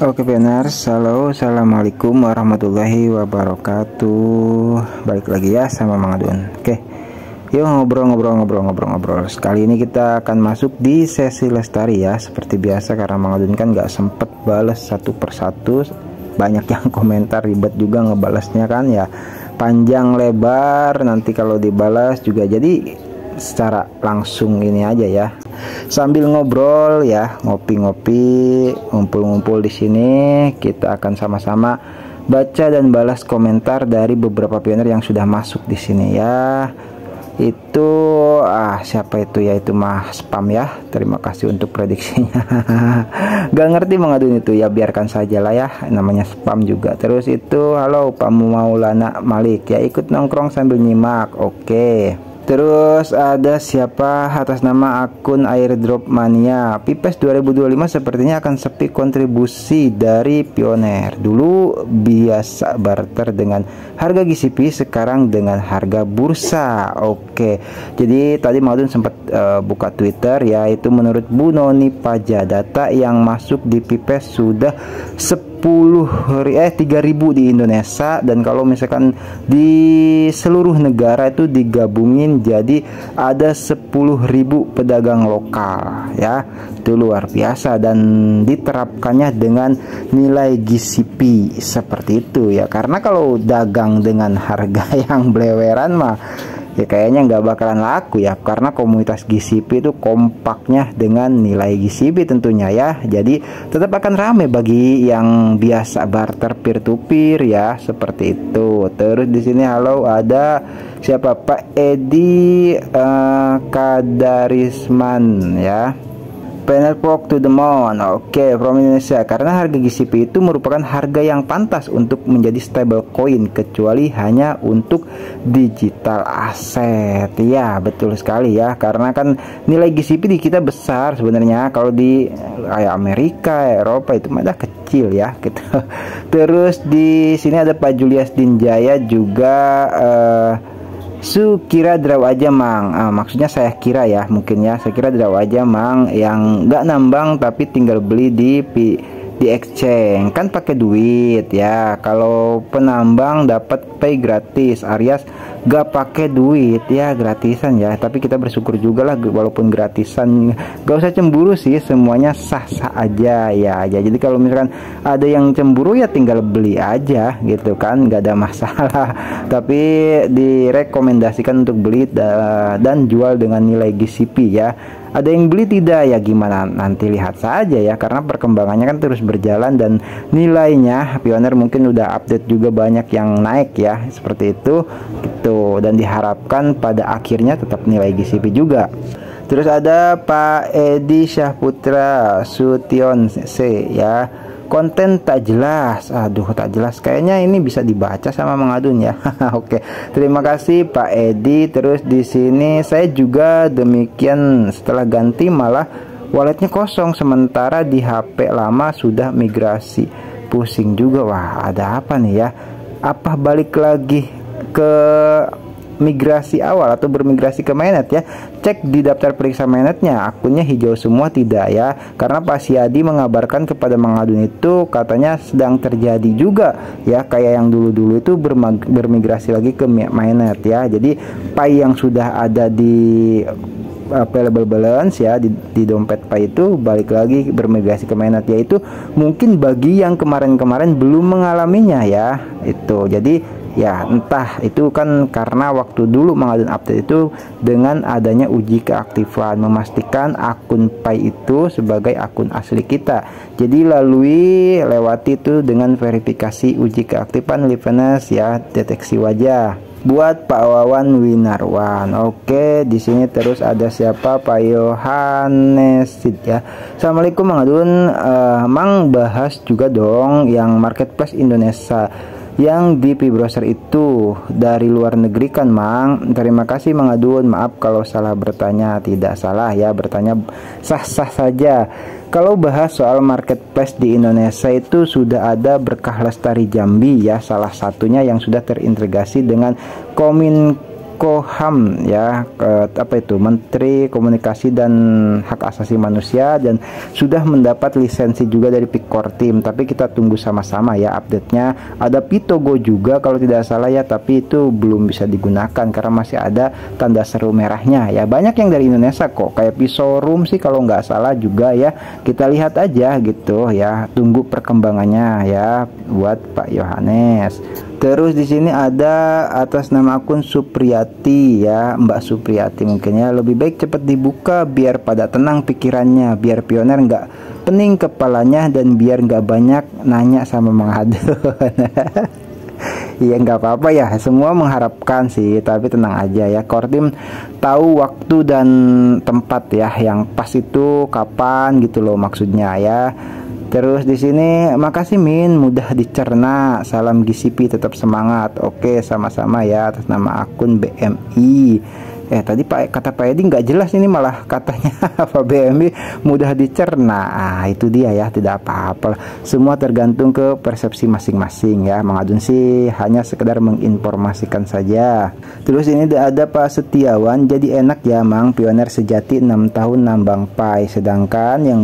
Oke Peners, halo, assalamualaikum warahmatullahi wabarakatuh. Balik lagi ya sama Mang Adun. Oke, yuk ngobrol. Sekali ini kita akan masuk di sesi Lestari ya. Seperti biasa karena Mang Adun kan nggak sempet bales satu persatu. Banyak yang komentar, ribet juga ngebalasnya kan ya. Panjang lebar, nanti kalau dibalas juga jadi secara langsung ini aja ya, sambil ngobrol ya, ngopi-ngopi, ngumpul-ngumpul di sini. Kita akan sama-sama baca dan balas komentar dari beberapa pioner yang sudah masuk di sini ya. Itu siapa itu ya, itu mah spam ya. Terima kasih untuk prediksinya. Gak ngerti mengadun itu ya, biarkan saja lah ya, namanya spam juga. Terus itu halo Pak Maulana Malik ya, ikut nongkrong sambil nyimak. Oke. Terus ada siapa atas nama akun Airdrop Mania, Pipes 2025 sepertinya akan sepi kontribusi dari pioner. Dulu biasa barter dengan harga GCP, sekarang dengan harga bursa. Oke, jadi tadi Maudun sempat buka Twitter ya, itu menurut Bu Noni Paja, data yang masuk di Pipes sudah 3.000 di Indonesia, dan kalau misalkan di seluruh negara itu digabungin jadi ada 10.000 pedagang lokal ya. Itu luar biasa dan diterapkannya dengan nilai GCP seperti itu ya. Karena kalau dagang dengan harga yang beleweran mah ya kayaknya nggak bakalan laku ya, karena komunitas GCP itu kompaknya dengan nilai GCP tentunya ya. Jadi tetap akan rame bagi yang biasa barter peer to peer ya, seperti itu. Terus di sini halo, ada siapa, Pak Edi Kadarisman ya, Panel Walk to the Moon. Oke, from Indonesia. Karena harga GCP itu merupakan harga yang pantas untuk menjadi stable coin, kecuali hanya untuk digital aset. Ya, betul sekali ya. Karena kan nilai GCP di kita besar sebenarnya. Kalau di kayak Amerika, Eropa itu malah kecil ya gitu. Terus di sini ada Pak Julius Dinjaya juga, kira draw aja Mang. Maksudnya saya kira ya, mungkin ya, saya kira draw aja Mang, yang nggak nambang tapi tinggal beli di exchange kan pakai duit ya. Kalau penambang dapat pay gratis, Aries gak pakai duit ya, gratisan ya. Tapi kita bersyukur juga lah walaupun gratisan, gak usah cemburu sih, semuanya sah-sah aja ya. Jadi kalau misalkan ada yang cemburu ya tinggal beli aja gitu kan, gak ada masalah. Tapi direkomendasikan untuk beli dan jual dengan nilai GCP ya. Ada yang beli tidak ya, gimana nanti lihat saja ya, karena perkembangannya kan terus berjalan dan nilainya pioner mungkin udah update juga banyak yang naik ya, seperti itu gitu. Dan diharapkan pada akhirnya tetap nilai GCP juga. Terus ada Pak Edi Syahputra Sution C ya, konten tak jelas. Aduh, tak jelas, kayaknya ini bisa dibaca sama Mengadun ya. Oke, terima kasih Pak Edi. Terus di sini saya juga demikian, setelah ganti malah walletnya kosong, sementara di HP lama sudah migrasi. Pusing juga. Wah, ada apa nih ya? Apa balik lagi ke migrasi awal atau bermigrasi ke mainnet ya? Cek di daftar periksa mainnetnya, akunnya hijau semua tidak ya? Karena Pak Siadi mengabarkan kepada Mang Adun itu katanya sedang terjadi juga ya, kayak yang dulu-dulu itu bermigrasi lagi ke mainnet ya. Jadi Pai yang sudah ada di available balance ya di dompet Pai itu balik lagi bermigrasi ke mainnet, yaitu mungkin bagi yang kemarin-kemarin belum mengalaminya ya. Itu jadi ya, entah itu kan karena waktu dulu Mang Adun update itu dengan adanya uji keaktifan, memastikan akun Pai itu sebagai akun asli kita. Jadi lewati itu dengan verifikasi uji keaktifan liveness ya, deteksi wajah buat Pak Wawan Winarwan. Oke, di sini terus ada siapa, Pak Yohanesid ya. Assalamualaikum Mang Adun, Mang bahas juga dong yang marketplace Indonesia yang di P-Browser itu dari luar negeri kan Mang. Terima kasih Mang Adun, maaf kalau salah bertanya. Tidak salah ya, bertanya sah-sah saja. Kalau bahas soal marketplace di Indonesia itu sudah ada Berkah Lestari Jambi ya, salah satunya yang sudah terintegrasi dengan Menkoham ya, apa itu, Menteri Komunikasi dan Hak Asasi Manusia, dan sudah mendapat lisensi juga dari Pikortim. Tapi kita tunggu sama-sama ya update-nya. Ada Pitogo juga kalau tidak salah ya, tapi itu belum bisa digunakan karena masih ada tanda seru merahnya ya. Banyak yang dari Indonesia kok, kayak Pisorum sih kalau nggak salah juga ya. Kita lihat aja gitu ya, tunggu perkembangannya ya buat Pak Yohanes. Terus di sini ada atas nama akun Supriyati ya, Mbak Supriyati mungkin ya, lebih baik cepat dibuka biar pada tenang pikirannya, biar pioner nggak pening kepalanya, dan biar nggak banyak nanya sama Mang Hadun. Iya nggak apa-apa ya, semua mengharapkan sih, tapi tenang aja ya, Kortim tahu waktu dan tempat ya, yang pas itu kapan gitu loh maksudnya ya. Terus di sini makasih Min, mudah dicerna, salam GCP, tetap semangat. Oke sama-sama ya, atas nama akun BMI. Tadi kata Pak Edi nggak jelas, ini malah katanya apa BMI mudah dicerna. Itu dia ya, tidak apa-apa, semua tergantung ke persepsi masing-masing ya. Mang Adun sih hanya sekedar menginformasikan saja. Terus ini ada Pak Setiawan, jadi enak ya Mang, pioner sejati 6 tahun nambang pai, sedangkan yang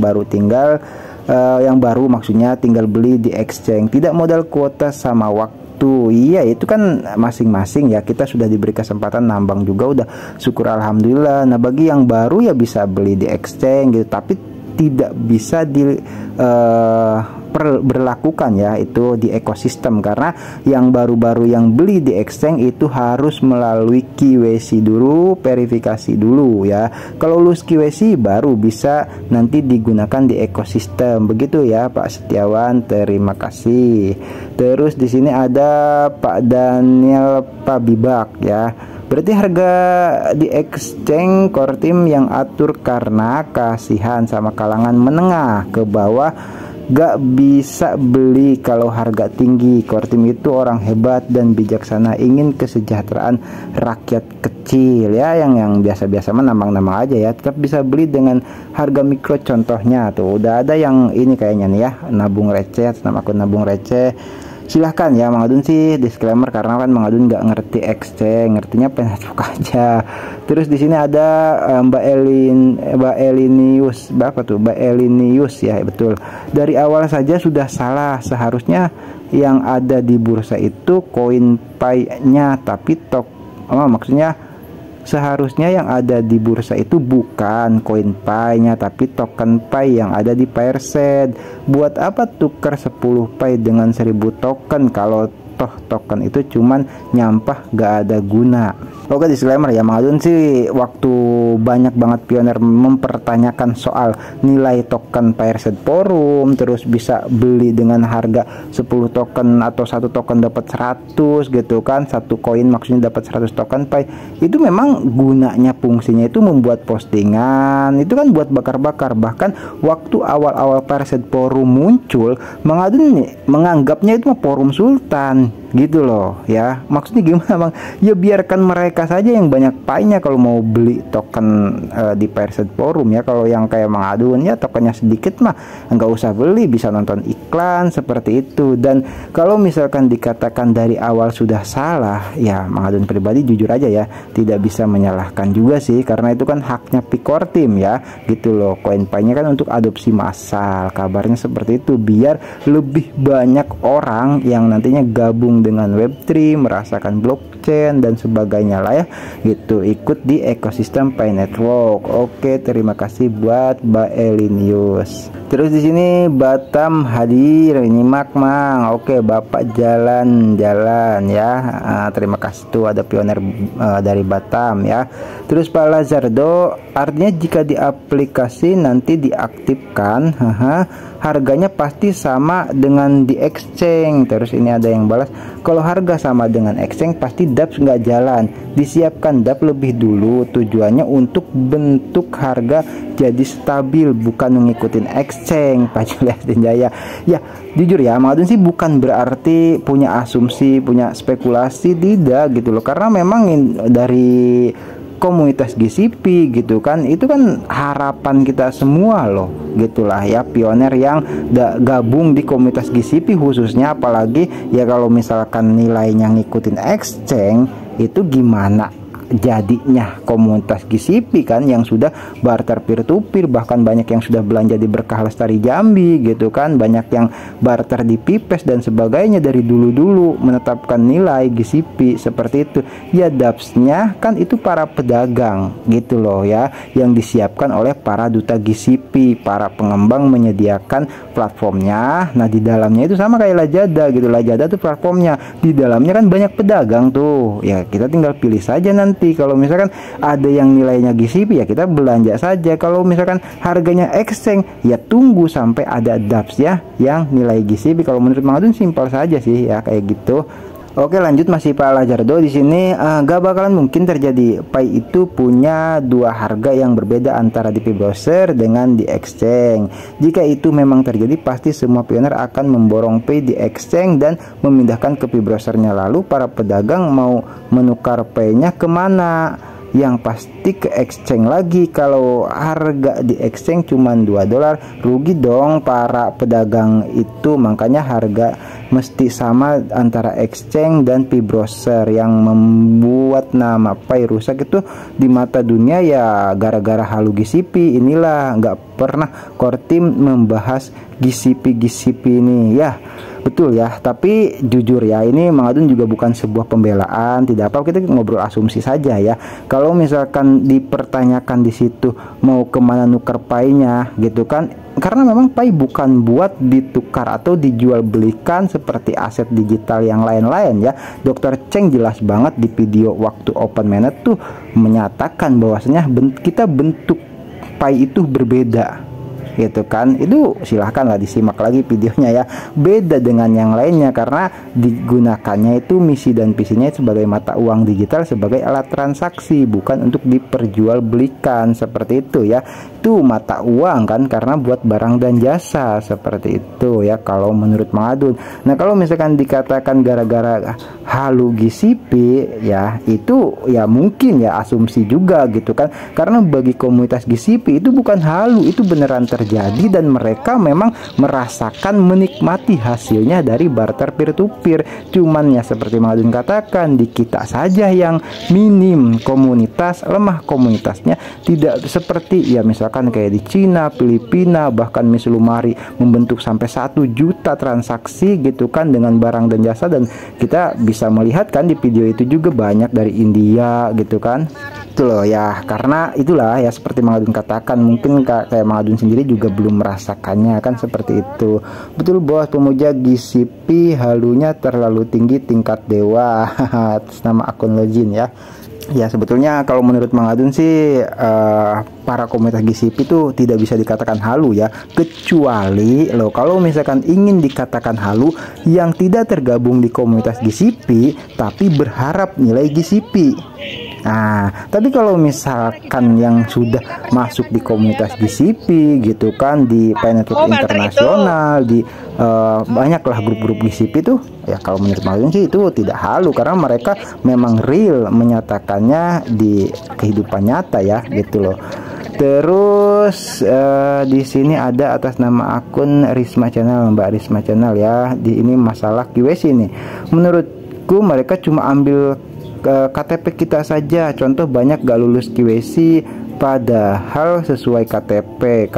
baru maksudnya tinggal beli di exchange, tidak modal kuota sama waktu. Iya itu kan masing-masing ya, kita sudah diberi kesempatan nambang juga, udah syukur alhamdulillah. Nah bagi yang baru ya bisa beli di exchange gitu, tapi tidak bisa berlakukan ya itu di ekosistem, karena yang baru-baru yang beli di exchange itu harus melalui KYC dulu, verifikasi dulu ya. Kalau lulus KYC baru bisa nanti digunakan di ekosistem, begitu ya Pak Setiawan, terima kasih. Terus di sini ada Pak Daniel Pabibak ya. Berarti harga di exchange Kortim yang atur karena kasihan sama kalangan menengah ke bawah, gak bisa beli kalau harga tinggi. Kortim itu orang hebat dan bijaksana, ingin kesejahteraan rakyat kecil ya, yang biasa-biasa menambang-nambang aja ya, tetap bisa beli dengan harga mikro. Contohnya tuh udah ada yang ini kayaknya nih ya, nabung receh, nama akun nabung receh. Silahkan ya, Mang Adun sih disclaimer karena kan Mang Adun nggak ngerti exchange, ngertinya penetwork aja. Terus di sini ada Mbak Elinius, Mbak Elinius ya, betul. Dari awal saja sudah salah, seharusnya yang ada di bursa itu koin pai-nya, tapi maksudnya seharusnya yang ada di bursa itu bukan koin pai-nya, tapi token pai yang ada di Pairset. Buat apa tukar 10 pai dengan 1000 token kalau toh token itu cuman nyampah, gak ada guna. Oke, disclaimer ya, Mang Adun sih waktu banyak banget pioner mempertanyakan soal nilai token Pairset Forum, terus bisa beli dengan harga 10 token atau satu token dapat 100 gitu kan, satu koin maksudnya dapat 100 token pai. Itu memang gunanya, fungsinya itu membuat postingan, itu kan buat bakar-bakar. Bahkan waktu awal-awal Pairset Forum muncul, Mang Adun menganggapnya itu forum sultan gitu loh ya. Maksudnya gimana Bang? Ya biarkan mereka saja yang banyak painya kalau mau beli token di Pairset Forum ya. Kalau yang kayak Mang Adun ya tokennya sedikit mah nggak usah beli, bisa nonton iklan seperti itu. Dan kalau misalkan dikatakan dari awal sudah salah ya, Mang Adun pribadi jujur aja ya tidak bisa menyalahkan juga sih, karena itu kan haknya Pikortim ya gitu loh. Koin painya kan untuk adopsi massal, kabarnya seperti itu, biar lebih banyak orang yang nantinya gabung dengan Web3, merasakan blockchain dan sebagainya lah ya gitu, ikut di ekosistem Pi Network. Oke, terima kasih buat Mbak Elinius. Terus di sini Batam hadir nyimak Mang. Oke, Bapak jalan-jalan ya. Terima kasih tuh ada pioner dari Batam ya. Terus Pak Lazardo, artinya jika di aplikasi nanti diaktifkan, harganya pasti sama dengan di exchange. Terus ini ada yang balas, kalau harga sama dengan exchange pasti dApps nggak jalan, disiapkan dApp lebih dulu, tujuannya untuk bentuk harga jadi stabil, bukan mengikutin exchange. Pak Juliatin Jaya ya, jujur ya Mang Adun sih bukan berarti punya asumsi, punya spekulasi, tidak gitu loh, karena memang dari komunitas GCP gitu kan, itu kan harapan kita semua loh gitulah ya, pioner yang gabung di komunitas GCP khususnya. Apalagi ya kalau misalkan nilainya ngikutin exchange itu gimana jadinya komunitas GCP kan, yang sudah barter peer to peer, bahkan banyak yang sudah belanja di Berkah Lestari Jambi gitu kan, banyak yang barter di Pipes dan sebagainya dari dulu-dulu menetapkan nilai GCP seperti itu ya. Dapsnya kan itu para pedagang gitu loh ya, yang disiapkan oleh para duta GCP, para pengembang menyediakan platformnya. Nah di dalamnya itu sama kayak Lazada gitu, Lazada tuh platformnya, di dalamnya kan banyak pedagang tuh ya, kita tinggal pilih saja nanti. Kalau misalkan ada yang nilainya GCP ya kita belanja saja, kalau misalkan harganya exchange ya tunggu sampai ada Daps ya yang nilai GCP. Kalau menurut Mang Adun simpel saja sih ya kayak gitu. Oke lanjut, masih Pak Lajardo di sini. Gak bakalan mungkin terjadi Pi itu punya dua harga yang berbeda antara di Pi browser dengan di exchange. Jika itu memang terjadi, pasti semua pioner akan memborong Pi di exchange dan memindahkan ke Pi browsernya. Lalu para pedagang mau menukar Pi-nya kemana? Yang pasti ke exchange lagi. Kalau harga di exchange cuma $2, rugi dong para pedagang itu. Makanya harga mesti sama antara exchange dan Pi browser. Yang membuat nama Pi rusak itu di mata dunia ya gara-gara halu GCP inilah. Nggak pernah core team membahas GCP ini ya. Betul ya, tapi jujur ya, ini Mang Adun juga bukan sebuah pembelaan, tidak apa, kita ngobrol asumsi saja ya. Kalau misalkan dipertanyakan di situ mau kemana nuker Pi-nya gitu kan, karena memang Pi bukan buat ditukar atau dijual belikan seperti aset digital yang lain-lain ya. Dr. Cheng jelas banget di video waktu open mainnet tuh menyatakan bahwasanya kita bentuk Pi itu berbeda gitu kan. Itu silahkan lah disimak lagi videonya ya, beda dengan yang lainnya karena digunakannya itu misi dan visinya sebagai mata uang digital, sebagai alat transaksi, bukan untuk diperjualbelikan seperti itu ya. Itu mata uang kan karena buat barang dan jasa seperti itu ya kalau menurut Mang Adun. Nah kalau misalkan dikatakan gara-gara halu GCP ya, itu ya mungkin ya asumsi juga gitu kan, karena bagi komunitas GCP itu bukan halu, itu beneran terjadi dan mereka memang merasakan menikmati hasilnya dari barter peer to peer. Cuman ya seperti Mang Adun katakan, di kita saja yang minim komunitas, lemah komunitasnya, tidak seperti ya misalkan kayak di Cina, Filipina, bahkan Miss Lumari membentuk sampai 1 juta transaksi gitu kan dengan barang dan jasa, dan kita bisa melihat kan di video itu juga banyak dari India gitu kan. Itu loh ya, karena itulah ya seperti Mang Adun katakan, mungkin kayak Mang Adun sendiri juga belum merasakannya kan seperti itu. Betul bos, pemuja GCP halunya terlalu tinggi tingkat dewa. Atas nama akun Login ya. Ya sebetulnya kalau menurut Mang Adun sih para komunitas GCP itu tidak bisa dikatakan halu ya, kecuali loh kalau misalkan ingin dikatakan halu yang tidak tergabung di komunitas GCP tapi berharap nilai GCP. Nah, tapi kalau misalkan yang sudah masuk di komunitas GCP gitu kan, di Pi Network internasional, di banyaklah grup-grup GCP tuh ya, kalau menurut Mang Adun sih itu tidak halu karena mereka memang real menyatakannya di kehidupan nyata ya gitu loh. Terus di sini ada atas nama akun Risma Channel, Mbak Risma Channel ya. Di ini masalah QC nih. Menurutku mereka cuma ambil KTP kita saja. Contoh banyak gak lulus QC padahal sesuai KTP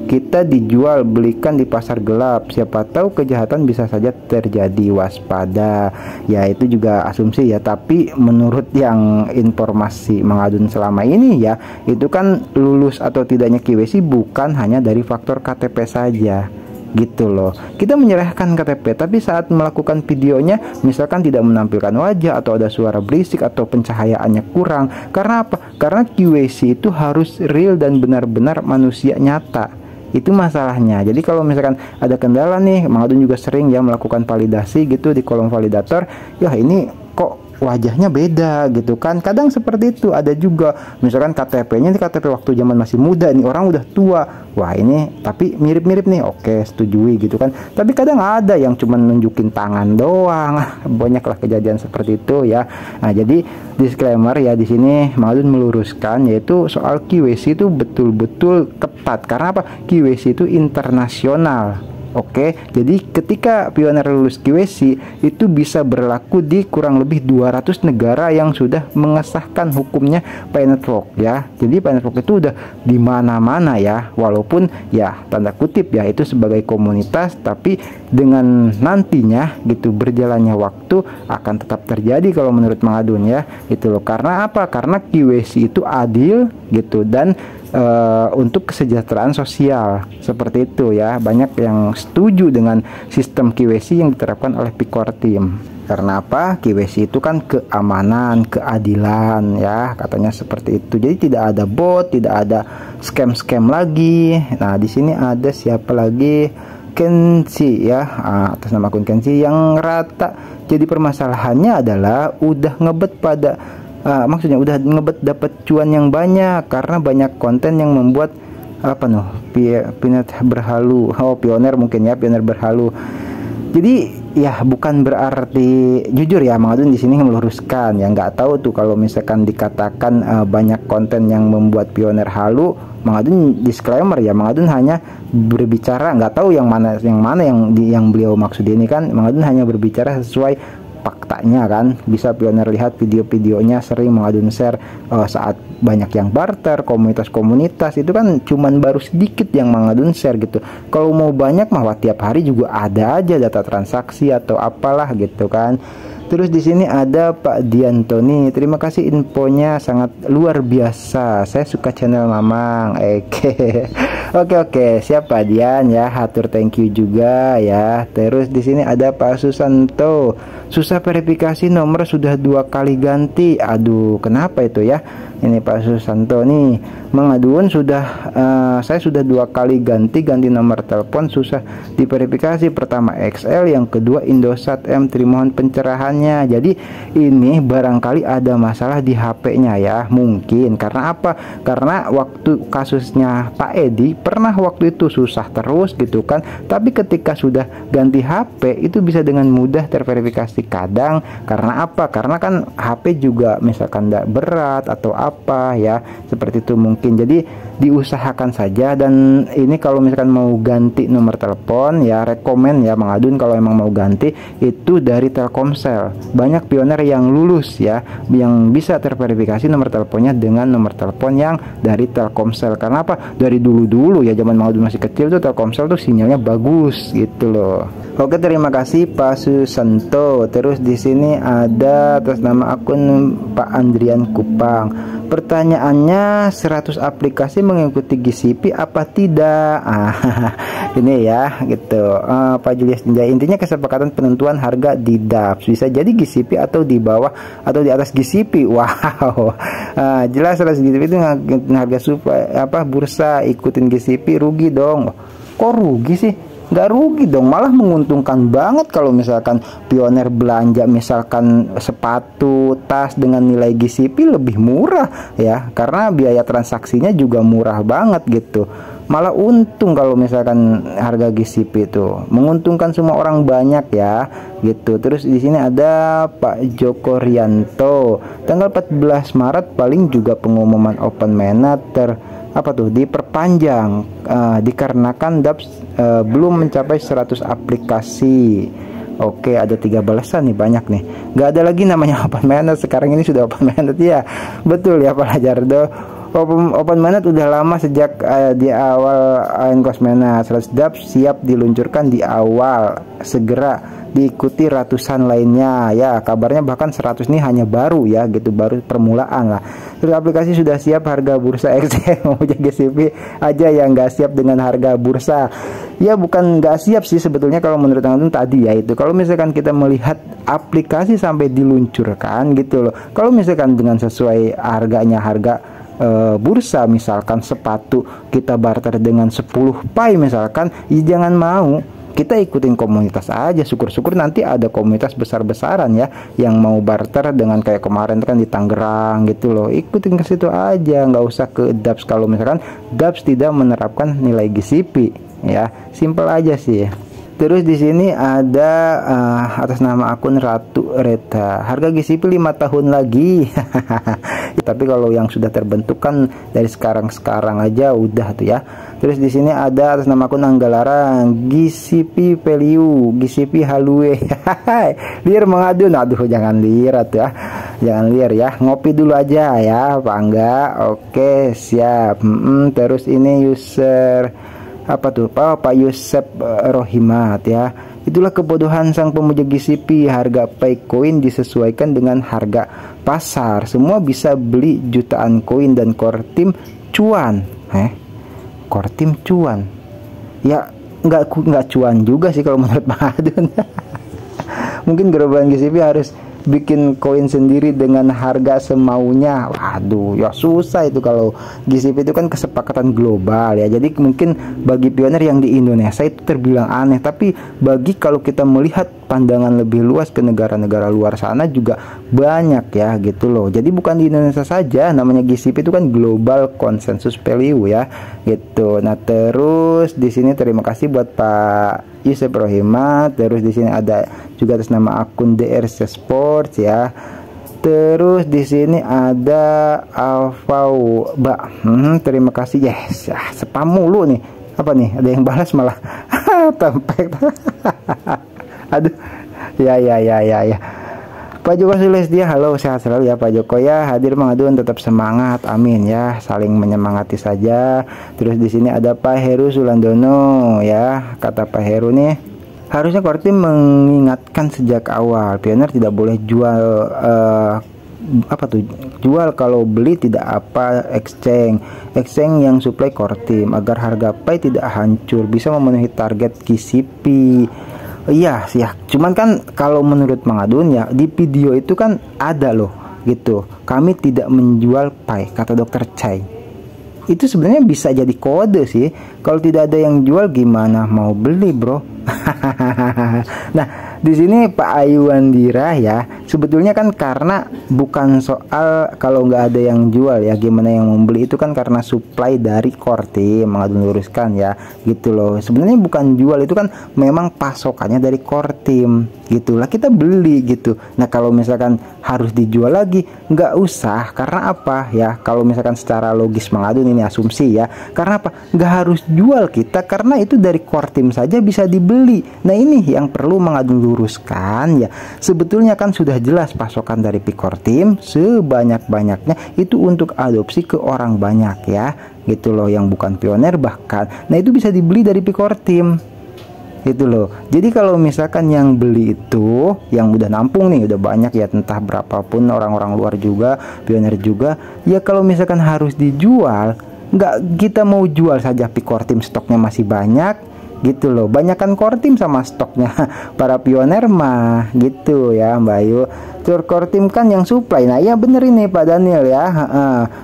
kita dijual belikan di pasar gelap. Siapa tahu kejahatan bisa saja terjadi, waspada. Ya itu juga asumsi ya, tapi menurut yang informasi Mang Adun selama ini ya, itu kan lulus atau tidaknya QC bukan hanya dari faktor KTP saja gitu loh. Kita menyerahkan KTP tapi saat melakukan videonya misalkan tidak menampilkan wajah atau ada suara berisik atau pencahayaannya kurang. Karena apa? Karena QC itu harus real dan benar-benar manusia nyata. Itu masalahnya. Jadi kalau misalkan ada kendala nih, Mang Adun juga sering ya melakukan validasi gitu di kolom validator. Ya ini kok wajahnya beda gitu kan, kadang seperti itu. Ada juga misalkan KTP-nya ini KTP waktu zaman masih muda nih, orang udah tua, wah ini tapi mirip-mirip nih, oke setujui gitu kan. Tapi kadang ada yang cuma nunjukin tangan doang. Banyaklah kejadian seperti itu ya. Nah jadi disclaimer ya di sini Mang Adun meluruskan, yaitu soal QC itu betul-betul ketat. Karena apa? QC itu internasional Oke, jadi ketika Pioneer lulus QC itu bisa berlaku di kurang lebih 200 negara yang sudah mengesahkan hukumnya Pinetwork ya. Jadi Pinetwork itu udah di mana-mana ya, walaupun ya tanda kutip ya itu sebagai komunitas, tapi dengan nantinya gitu berjalannya waktu akan tetap terjadi kalau menurut Mang Adun ya. Itu loh. Karena apa? Karena QC itu adil gitu dan untuk kesejahteraan sosial seperti itu ya. Banyak yang setuju dengan sistem QC yang diterapkan oleh Picor Team. Karena apa? QC itu kan keamanan, keadilan ya, katanya seperti itu. Jadi tidak ada bot, tidak ada scam-scam lagi. Nah, di sini ada siapa lagi? Kenzi ya, atas nama akun Kenzi yang rata. Jadi permasalahannya adalah udah ngebet pada maksudnya udah ngebet dapat cuan yang banyak karena banyak konten yang membuat apa noh Pioneer berhalu. Pioneer mungkin ya, Pioneer berhalu. Jadi ya bukan berarti, jujur ya Mang Adun di sini meluruskan ya, nggak tahu tuh kalau misalkan dikatakan banyak konten yang membuat Pioneer halu. Mang Adun disclaimer ya, Mang Adun hanya berbicara, nggak tahu yang mana yang beliau maksud ini kan. Mang Adun hanya berbicara sesuai faktanya kan. Bisa Pioneer lihat video-videonya, sering Mang Adun share saat banyak yang barter, komunitas-komunitas itu kan cuman baru sedikit yang Mang Adun share gitu. Kalau mau banyak mah tiap hari juga ada aja data transaksi atau apalah gitu kan. Terus di sini ada Pak Diantoni. Terima kasih infonya sangat luar biasa. Saya suka channel Mamang. Oke, siapa Dian ya? Hatur thank you juga ya. Terus di sini ada Pak Susanto. Susah verifikasi nomor sudah 2 kali ganti. Aduh, kenapa itu ya? Ini Pak Susanto nih, Mang Adun saya sudah 2 kali ganti nomor telepon, susah diverifikasi. Pertama XL, yang kedua Indosat M3. Mohon pencerahannya. Jadi ini barangkali ada masalah di HP-nya ya, mungkin karena apa? Karena waktu kasusnya Pak Edi pernah waktu itu susah terus gitu kan. Tapi ketika sudah ganti HP itu bisa dengan mudah terverifikasi kadang. Karena apa? Karena kan HP juga misalkan tidak berat atau apa ya, seperti itu mungkin. Jadi diusahakan saja. Dan ini kalau misalkan mau ganti nomor telepon ya, rekomen ya Mang Adun kalau emang mau ganti itu dari Telkomsel. Banyak Pioneer yang lulus ya, yang bisa terverifikasi nomor teleponnya dengan nomor telepon yang dari Telkomsel. Karena apa? Dari dulu ya, zaman Mang Adun masih kecil tuh Telkomsel tuh sinyalnya bagus gitu loh. Oke, terima kasih Pak Susanto. Terus di sini ada atas nama akun Pak Andrian Kupang. Pertanyaannya, 100 aplikasi mengikuti GCP apa tidak? Ini ya gitu. Pak Julius Tinjai, intinya kesepakatan penentuan harga di DAPS bisa jadi GCP atau di bawah atau di atas GCP. Wow. Jelas 100 GCP itu harga bursa, ikutin GCP rugi dong. Kok rugi sih? Nggak rugi dong, malah menguntungkan banget kalau misalkan Pioneer belanja misalkan sepatu, tas dengan nilai GCP lebih murah ya, karena biaya transaksinya juga murah banget gitu. Malah untung kalau misalkan harga GCP itu, menguntungkan semua orang banyak ya gitu. Terus di sini ada Pak Joko Rianto, tanggal 14 Maret paling juga pengumuman open mainnet diperpanjang dikarenakan DAPS belum mencapai 100 aplikasi. Oke, ada 3 balasan nih, banyak nih. Nggak ada lagi namanya open mainnet, sekarang ini sudah open mainnet ya. Betul ya Pak Lajardo. Open mainnet udah lama, sejak di awal Encos mainnet. 100 DAPS siap diluncurkan di awal, segera diikuti ratusan lainnya ya. Kabarnya bahkan 100 ini hanya baru ya gitu, baru permulaan lah. Terus aplikasi sudah siap harga bursa XC. Mau GCP aja yang nggak siap dengan harga bursa. Ya bukan nggak siap sih sebetulnya kalau menurut teman-teman tadi ya, itu kalau misalkan kita melihat aplikasi sampai diluncurkan gitu loh. Kalau misalkan dengan sesuai harganya, harga bursa, misalkan sepatu kita barter dengan 10 pai misalkan, ya jangan mau. Kita ikutin komunitas aja, syukur-syukur nanti ada komunitas besar-besaran ya yang mau barter dengan kayak kemarin kan di Tangerang gitu loh. Ikutin ke situ aja, nggak usah ke DAPS kalau misalkan DAPS tidak menerapkan nilai GCP ya. Simpel aja sih. Terus di sini ada atas nama akun Ratu Reta, harga GCP 5 tahun lagi. Tapi kalau yang sudah terbentuk kan dari sekarang aja udah tuh ya. Terus di sini ada atas nama akun Anggalarang, GCP Value, GCP Halue. Liar mengadun, aduh jangan liar tuh ya. Jangan liar ya, ngopi dulu aja ya Pak Angga. Oke, siap. Terus ini user apa tuh? Pak Yusuf Rohimat ya. Itulah kebodohan sang pemuja GCP, harga Paycoin disesuaikan dengan harga pasar. Semua bisa beli jutaan koin dan core team cuan. Core team cuan. Ya nggak cuan juga sih kalau menurut Bang Adun. Mungkin gerobak GCP harus bikin koin sendiri dengan harga semaunya. Waduh, ya susah itu kalau GCP itu kan kesepakatan global ya. Jadi mungkin bagi pioner yang di Indonesia itu terbilang aneh, tapi bagi kalau kita melihat pandangan lebih luas ke negara-negara luar sana juga banyak ya gitu loh. Jadi bukan di Indonesia saja, namanya GCP itu kan global consensus value ya gitu. Nah, terus di sini terima kasih buat Pak Yusuf Rohimat. Terus di sini ada juga atas nama akun DRC Sports ya. Terus di sini ada Alfau Mbak. Terima kasih. Yes, ya, spam mulu nih. Apa nih? Ada yang balas malah. Tempek. Aduh. Ya. Pak Joko Sulestia, halo, sehat selalu ya Pak Joko ya. Hadir Bang Adun, tetap semangat, amin ya, saling menyemangati saja. Terus di sini ada Pak Heru Sulandono ya. Kata Pak Heru nih, harusnya core team mengingatkan sejak awal pioner tidak boleh jual jual kalau beli tidak exchange yang supply core team agar harga pay tidak hancur, bisa memenuhi target GCP. Iya sih ya, cuman kan kalau menurut Mang Adun ya, di video itu kan ada loh gitu, kami tidak menjual pay, kata dokter Chai. Itu sebenarnya bisa jadi kode sih. Kalau tidak ada yang jual gimana mau beli bro? Nah, di sini Pak Ayu Wandira ya, sebetulnya kan karena bukan soal kalau nggak ada yang jual ya, gimana yang membeli, itu kan karena supply dari core team, luruskan ya gitu loh. Sebenarnya bukan jual, itu kan memang pasokannya dari core team gitulah, kita beli gitu. Nah, kalau misalkan harus dijual lagi nggak usah, karena apa ya, kalau misalkan secara logis mengadun ini asumsi ya, karena apa nggak harus jual kita, karena itu dari core team saja bisa dibeli. Nah, ini yang perlu mengadun luruskan ya. Sebetulnya kan sudah jelas pasokan dari core team sebanyak-banyaknya itu untuk adopsi ke orang banyak ya gitu loh, yang bukan pioner bahkan. Nah, itu bisa dibeli dari core team gitu loh. Jadi kalau misalkan yang beli itu yang udah nampung nih, udah banyak ya, entah berapapun orang-orang luar juga, pioner juga ya, kalau misalkan harus dijual, nggak kita mau jual saja core team stoknya masih banyak gitu loh, banyakan core team sama stoknya para pioner mah gitu ya Mbak Ayu. Terus core team kan yang supply. Nah ya bener ini Pak Daniel ya,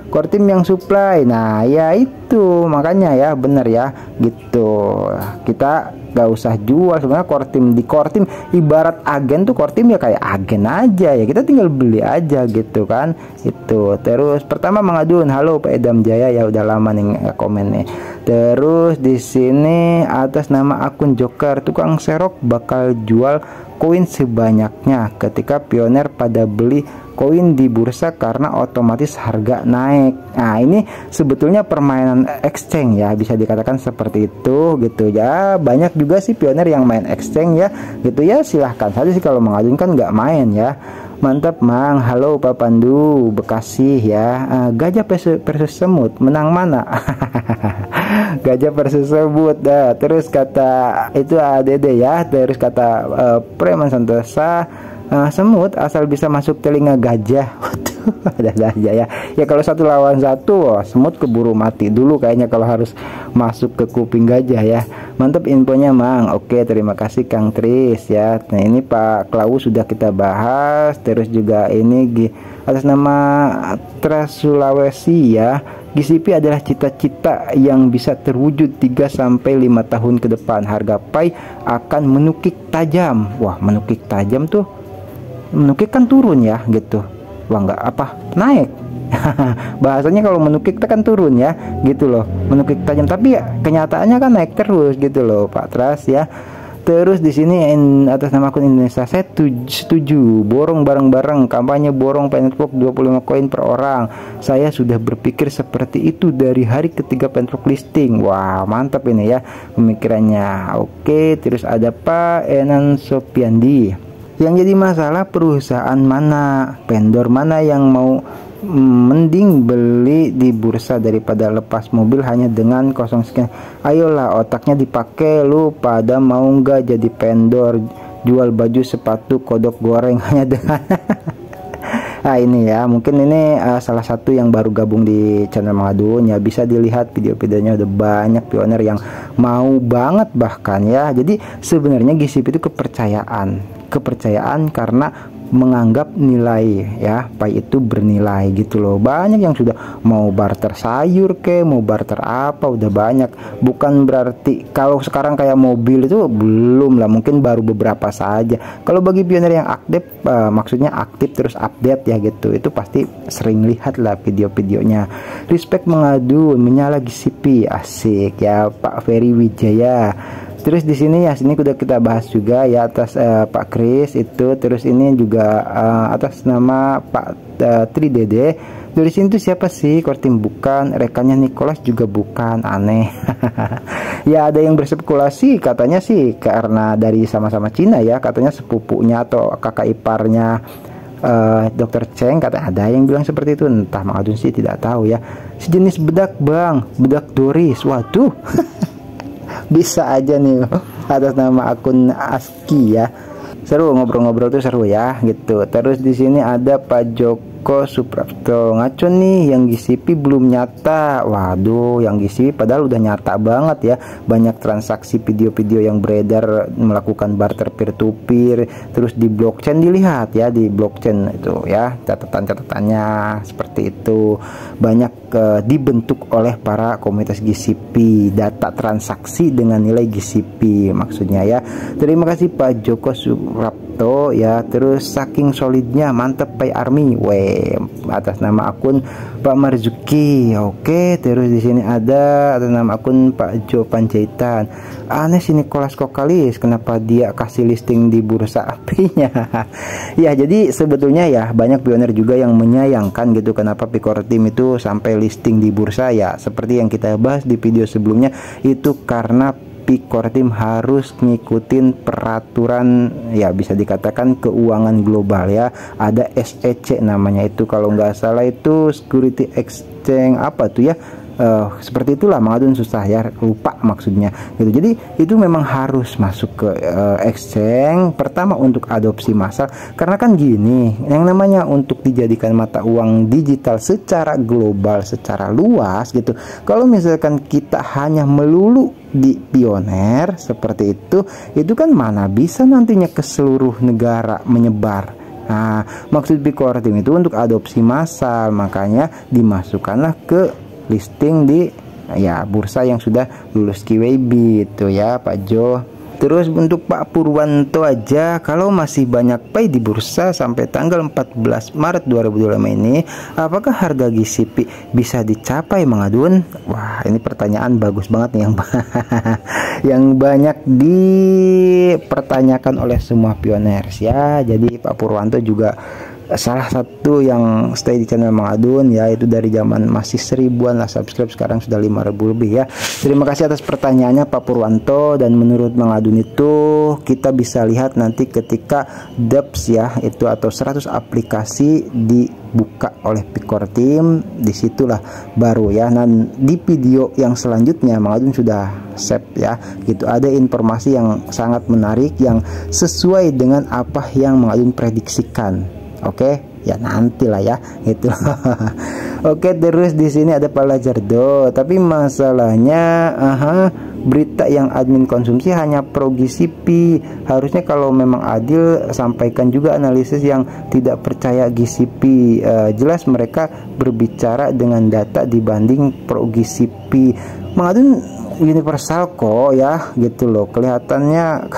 core team yang supply. Nah ya itu makanya ya bener ya gitu, kita gak usah jual sebenarnya core team. Di core team ibarat agen tuh, core team ya kayak agen aja ya, kita tinggal beli aja gitu kan itu. Terus pertama mengadun, halo Pak Edam Jaya ya, udah lama nih komen nih. Terus di sini atas nama akun Joker, tukang serok bakal jual koin sebanyaknya ketika pioner pada beli koin di bursa karena otomatis harga naik. Nah ini sebetulnya permainan exchange ya, bisa dikatakan seperti itu gitu ya. Banyak juga sih pioner yang main exchange ya gitu ya, silahkan saja sih, kalau mengadun kan nggak main ya. Mantap Mang, halo Pak Pandu Bekasi ya. Gajah versus semut, menang mana? Gajah versus semut dah. Terus kata itu ADD ya. Terus kata Preman Santosa, semut asal bisa masuk telinga gajah. Ada aja ya. Ya kalau satu lawan satu, semut keburu mati dulu kayaknya kalau harus masuk ke kuping gajah ya. Mantap infonya Mang. Oke, terima kasih Kang Tris ya. Nah ini Pak Klau sudah kita bahas. Terus juga ini atas nama Tras Sulawesi ya, GCP adalah cita-cita yang bisa terwujud 3-5 tahun ke depan. Harga pay akan menukik tajam. Wah, menukik tajam tuh, menukik kan turun ya gitu. Wah, nggak apa, naik. Bahasanya kalau menukik kan turun ya gitu loh, menukik tajam, tapi ya kenyataannya kan naik terus gitu loh Pak Tras ya. Terus di sini atas nama akun Indonesia, saya setuju borong bareng-bareng, kampanye borong Pentwork 25 koin per orang. Saya sudah berpikir seperti itu dari hari ketiga Pentwork listing. Wah, mantap ini ya pemikirannya. Oke, terus ada Pak Enan Sopiandi. Yang jadi masalah perusahaan mana, vendor mana yang mau mending beli di bursa daripada lepas mobil hanya dengan kosong sekian. Ayolah otaknya dipakai, lu pada mau nggak jadi vendor jual baju sepatu kodok goreng hanya dengan nah ini ya mungkin ini salah satu yang baru gabung di channel Mang Adun ya, bisa dilihat video-videonya udah banyak pioner yang mau banget bahkan ya. Jadi sebenarnya GCP itu kepercayaan karena menganggap nilai ya pay itu bernilai gitu loh. Banyak yang sudah mau barter sayur mau barter apa udah banyak. Bukan berarti kalau sekarang kayak mobil itu belum lah, mungkin baru beberapa saja. Kalau bagi pioner yang aktif maksudnya aktif terus update ya gitu, itu pasti sering lihat lah video-videonya. Respect Mang Adun, menyala GCP, asik ya Pak Ferry Wijaya. Terus di sini ya, sini udah kita bahas juga ya atas Pak Kris itu. Terus ini juga atas nama Pak Tridede. Dari sini tuh siapa sih? Kortim bukan, rekannya Nicholas juga bukan, aneh. Ya ada yang berspekulasi katanya sih karena dari sama-sama Cina ya, katanya sepupunya atau kakak iparnya Dr. Cheng, kata ada yang bilang seperti itu. Entah Mang Adun sih tidak tahu ya. Sejenis bedak bang, bedak Doris. Waduh. Bisa aja nih atas nama akun ASKI ya. Seru ngobrol-ngobrol tuh seru ya gitu. Terus di sini ada Pak Joko Suprapto, ngaco nih yang GCP belum nyata. Waduh, yang GCP padahal udah nyata banget ya. Banyak transaksi video-video yang beredar melakukan barter peer to peer. Terus di blockchain dilihat ya, di blockchain itu ya catatan-catatannya seperti itu. Banyak dibentuk oleh para komunitas GCP, data transaksi dengan nilai GCP maksudnya ya. Terima kasih Pak Joko Suprapto ya. Terus saking solidnya mantep Pai Army, atas nama akun Pak Marzuki. Oke, terus di sini ada atas nama akun Pak Jo Panjaitan. Aneh sih Nicholas Kokalis, kenapa dia kasih listing di bursa apinya? Ya jadi sebetulnya ya banyak pioner juga yang menyayangkan gitu kenapa Picor Team itu sampai listing di bursa ya. Seperti yang kita bahas di video sebelumnya, itu karena Picor Team harus ngikutin peraturan ya bisa dikatakan keuangan global ya. Ada SEC namanya itu, kalau nggak salah itu Security Exchange apa tuh ya. Seperti itulah Mang Adun susah ya lupa maksudnya gitu. Jadi itu memang harus masuk ke exchange pertama untuk adopsi massal, karena kan gini, yang namanya untuk dijadikan mata uang digital secara global secara luas gitu. Kalau misalkan kita hanya melulu di pioner seperti itu kan mana bisa nantinya ke seluruh negara menyebar. Nah, maksud Picor Team itu untuk adopsi massal, makanya dimasukkanlah ke listing di ya bursa yang sudah lulus QWB itu ya Pak Jo. Terus untuk Pak Purwanto aja, kalau masih banyak pay di bursa sampai tanggal 14 Maret 2025 ini, apakah harga GCP bisa dicapai Mang Adun? Wah, ini pertanyaan bagus banget nih yang yang banyak dipertanyakan oleh semua pioners ya. Jadi Pak Purwanto juga salah satu yang stay di channel Mang Adun ya, itu dari zaman masih 1000-an lah subscribe, sekarang sudah 5000 lebih ya. Terima kasih atas pertanyaannya Pak Purwanto. Dan menurut Mang Adun itu kita bisa lihat nanti ketika dApps ya itu atau 100 aplikasi dibuka oleh Picor Team, disitulah baru ya. Dan di video yang selanjutnya Mang Adun sudah save ya gitu, ada informasi yang sangat menarik yang sesuai dengan apa yang Mang Adun prediksikan. Oke, ya nantilah ya itu. Oke, terus di sini ada Pak Lajardo, tapi masalahnya berita yang admin konsumsi hanya pro GCP. Harusnya kalau memang adil sampaikan juga analisis yang tidak percaya GCP. Jelas mereka berbicara dengan data dibanding pro GCP. Mang Adun universal kok ya gitu loh kelihatannya.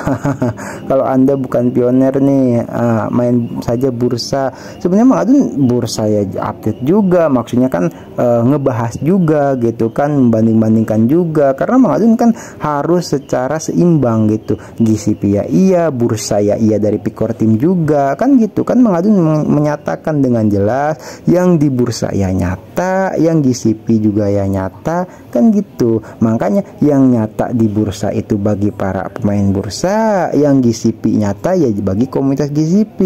Kalau Anda bukan pioner nih, main saja bursa. Sebenarnya Mang Adun bursa ya update juga, maksudnya kan ngebahas juga gitu kan, membanding-bandingkan juga, karena Mang Adun kan harus secara seimbang gitu. GCP ya iya, bursa ya iya, dari Pikor Tim juga kan gitu kan. Mang Adun menyatakan dengan jelas yang di bursa ya nyata, yang GCP juga ya nyata kan gitu. Makanya yang nyata di bursa itu bagi para pemain bursa, yang GCP nyata ya bagi komunitas GCP.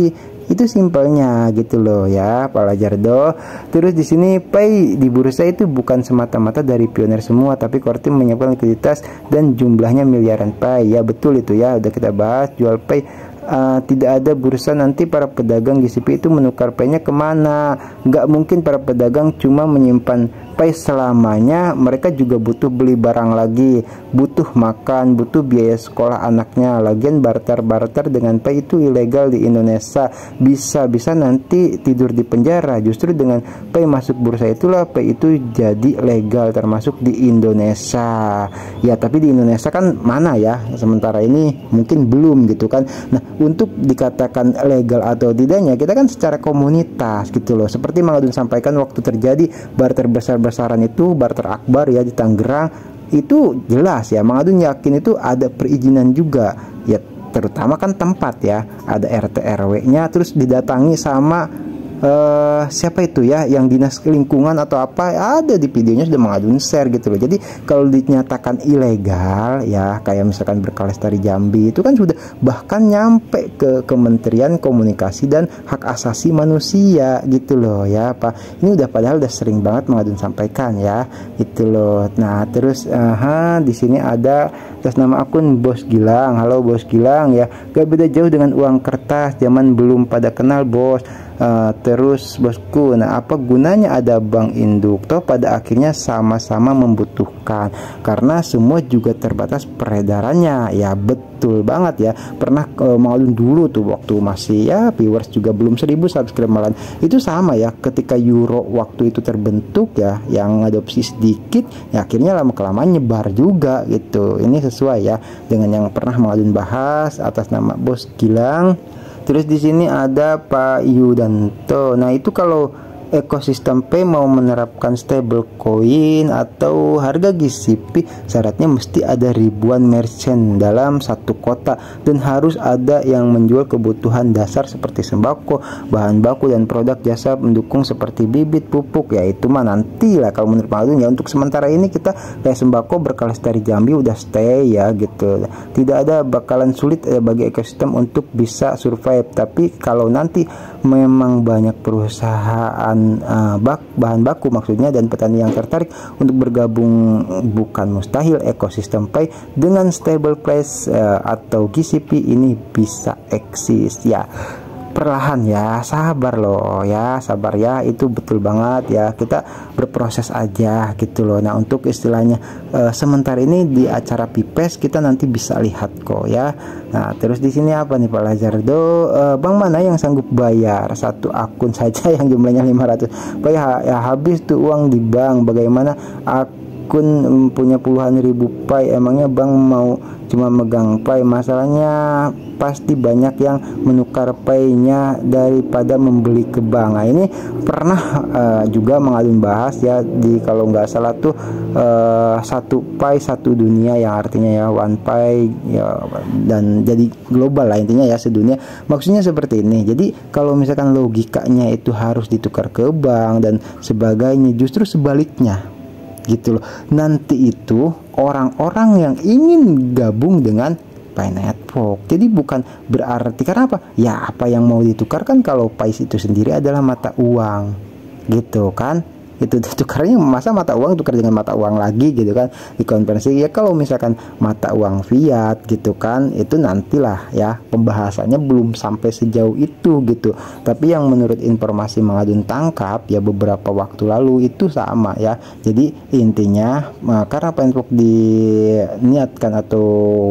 Itu simpelnya gitu loh ya Pak Lajardo. Terus di sini pay di bursa itu bukan semata-mata dari pioner semua, tapi core team menyiapkan likuiditas dan jumlahnya miliaran pay. Ya betul itu ya, udah kita bahas. Jual pay tidak ada bursa, nanti para pedagang GCP itu menukar pay-nya kemana? Nggak mungkin para pedagang cuma menyimpan pay selamanya, mereka juga butuh beli barang lagi, butuh makan, butuh biaya sekolah anaknya. Lagian barter-barter dengan pay itu ilegal di Indonesia, bisa-bisa nanti tidur di penjara. Justru dengan pay masuk bursa itulah pay itu jadi legal, termasuk di Indonesia ya. Tapi di Indonesia kan mana ya, sementara ini mungkin belum gitu kan. Nah, untuk dikatakan legal atau tidaknya, kita kan secara komunitas gitu loh. Seperti Mang Adun sampaikan waktu terjadi barter besar-besaran itu, barter akbar ya di Tangerang, itu jelas ya, Mang Adun yakin itu ada perizinan juga ya, terutama kan tempat ya, ada RT RW-nya, terus didatangi sama siapa itu ya, yang dinas lingkungan atau apa, ada di videonya sudah Mang Adun share gitu loh. Jadi kalau dinyatakan ilegal ya, kayak misalkan Berkalestari Jambi itu kan sudah bahkan nyampe ke Kementerian Komunikasi dan Hak Asasi Manusia gitu loh ya Pak. Ini udah padahal udah sering banget Mang Adun sampaikan ya gitu loh. Nah terus di sini ada atas nama akun Bos Gilang. Halo Bos Gilang ya, gak beda jauh dengan uang kertas, zaman belum pada kenal bos. Terus bosku, nah apa gunanya ada bank induk, toh pada akhirnya sama-sama membutuhkan, karena semua juga terbatas peredarannya. Ya betul banget ya, pernah Mang Adun dulu tuh waktu masih ya viewers juga belum 1000 subscriber malah, itu sama ya, ketika euro waktu itu terbentuk ya, yang adopsi sedikit ya, akhirnya lama-kelamaan nyebar juga gitu. Ini sesuai ya dengan yang pernah Mang Adun bahas atas nama Bos Gilang. Terus di sini ada Pak Yudanto. Nah itu kalau ekosistem P mau menerapkan stablecoin atau harga GCP, syaratnya mesti ada ribuan merchant dalam satu kota, dan harus ada yang menjual kebutuhan dasar seperti sembako, bahan baku, dan produk jasa mendukung seperti bibit, pupuk. Ya itu mah nanti lah kalau menurut Mang Adun ya. Untuk sementara ini kita kayak sembako Berkalestari Jambi udah stay ya gitu. Tidak ada bakalan sulit bagi ekosistem untuk bisa survive. Tapi kalau nanti memang banyak perusahaan bahan baku maksudnya dan petani yang tertarik untuk bergabung, bukan mustahil ekosistem pay dengan stable price atau GCP ini bisa eksis ya. Perlahan ya, sabar loh ya, sabar ya, itu betul banget ya, kita berproses aja gitu loh. Nah untuk istilahnya sementara ini di acara Pipes kita nanti bisa lihat kok ya. Nah terus di sini apa nih Pak Lajardo, bank mana yang sanggup bayar satu akun saja yang jumlahnya 500 Pak ya, habis tuh uang di bank. Bagaimana akun punya puluhan ribu pay, emangnya bank mau cuma megang pay? Masalahnya pasti banyak yang menukar pay-nya daripada membeli ke bank. Nah ini pernah juga Mang Adun bahas ya, di kalau nggak salah tuh satu pay satu dunia, yang artinya ya one pay ya, dan jadi global lah intinya ya, sedunia. Maksudnya seperti ini. Jadi kalau misalkan logikanya itu harus ditukar ke bank dan sebagainya, justru sebaliknya gitu loh. Nanti itu orang-orang yang ingin gabung dengan Pi Network. Jadi bukan berarti, karena apa? Ya apa yang mau ditukarkan kalau Pi itu sendiri adalah mata uang gitu kan. Itu tukarnya masa mata uang tukar dengan mata uang lagi gitu kan di konversi ya. Kalau misalkan mata uang fiat gitu kan, itu nantilah ya, pembahasannya belum sampai sejauh itu gitu. Tapi yang menurut informasi Mang Adun tangkap ya beberapa waktu lalu itu sama ya. Jadi intinya karena Network diniatkan atau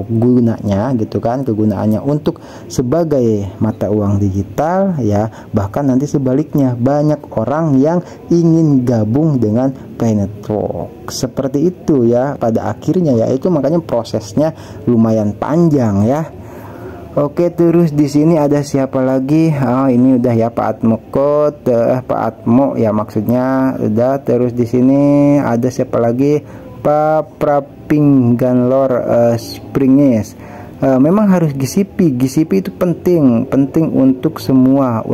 gunanya gitu kan, kegunaannya untuk sebagai mata uang digital ya, bahkan nanti sebaliknya banyak orang yang ingin gabung dengan Pay Network. Seperti itu ya pada akhirnya ya, itu makanya prosesnya lumayan panjang ya. Oke, terus di sini ada siapa lagi? Oh, ini udah ya Pak Pak Atmo ya maksudnya udah. Terus di sini ada siapa lagi? Pak Prapingganlor Springes. Memang harus GCP. GCP itu penting untuk semua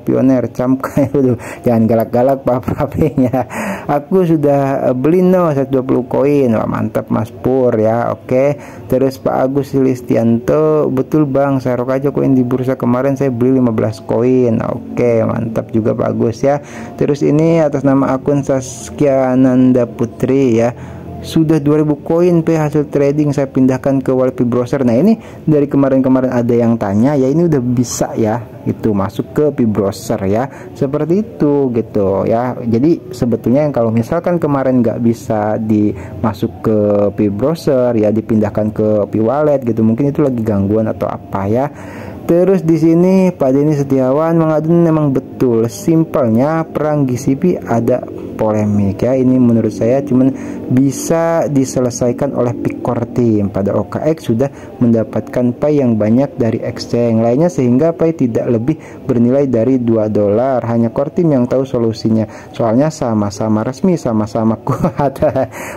pioner. Camkai dulu, jangan galak-galak Pak Praping ya. Aku sudah beli 120 koin. Wah, mantap Mas Pur ya. Oke. Terus Pak Agus Listianto, betul Bang, saya rok aja koin di bursa kemarin saya beli 15 koin. Oke, mantap juga Pak Agus ya. Terus ini atas nama akun Saskia Nanda Putri ya. Sudah 2000 koin hasil trading saya pindahkan ke Walpi Browser. Nah, ini dari kemarin-kemarin ada yang tanya ya, ini udah bisa ya gitu masuk ke Pi Browser ya, seperti itu gitu ya. Jadi sebetulnya yang kalau misalkan kemarin nggak bisa dimasuk ke Pi Browser ya, dipindahkan ke Pi Wallet gitu, mungkin itu lagi gangguan atau apa ya. Terus di sini Pak Denny Setiawan mengadun, memang betul simpelnya perang GCP ada polemik ya. Ini menurut saya cuman bisa diselesaikan oleh Picor Team. Pada OKX sudah mendapatkan pay yang banyak dari exchange lainnya sehingga pay tidak lebih bernilai dari $2. Hanya Core Team yang tahu solusinya. Soalnya sama-sama resmi, sama-sama kuat.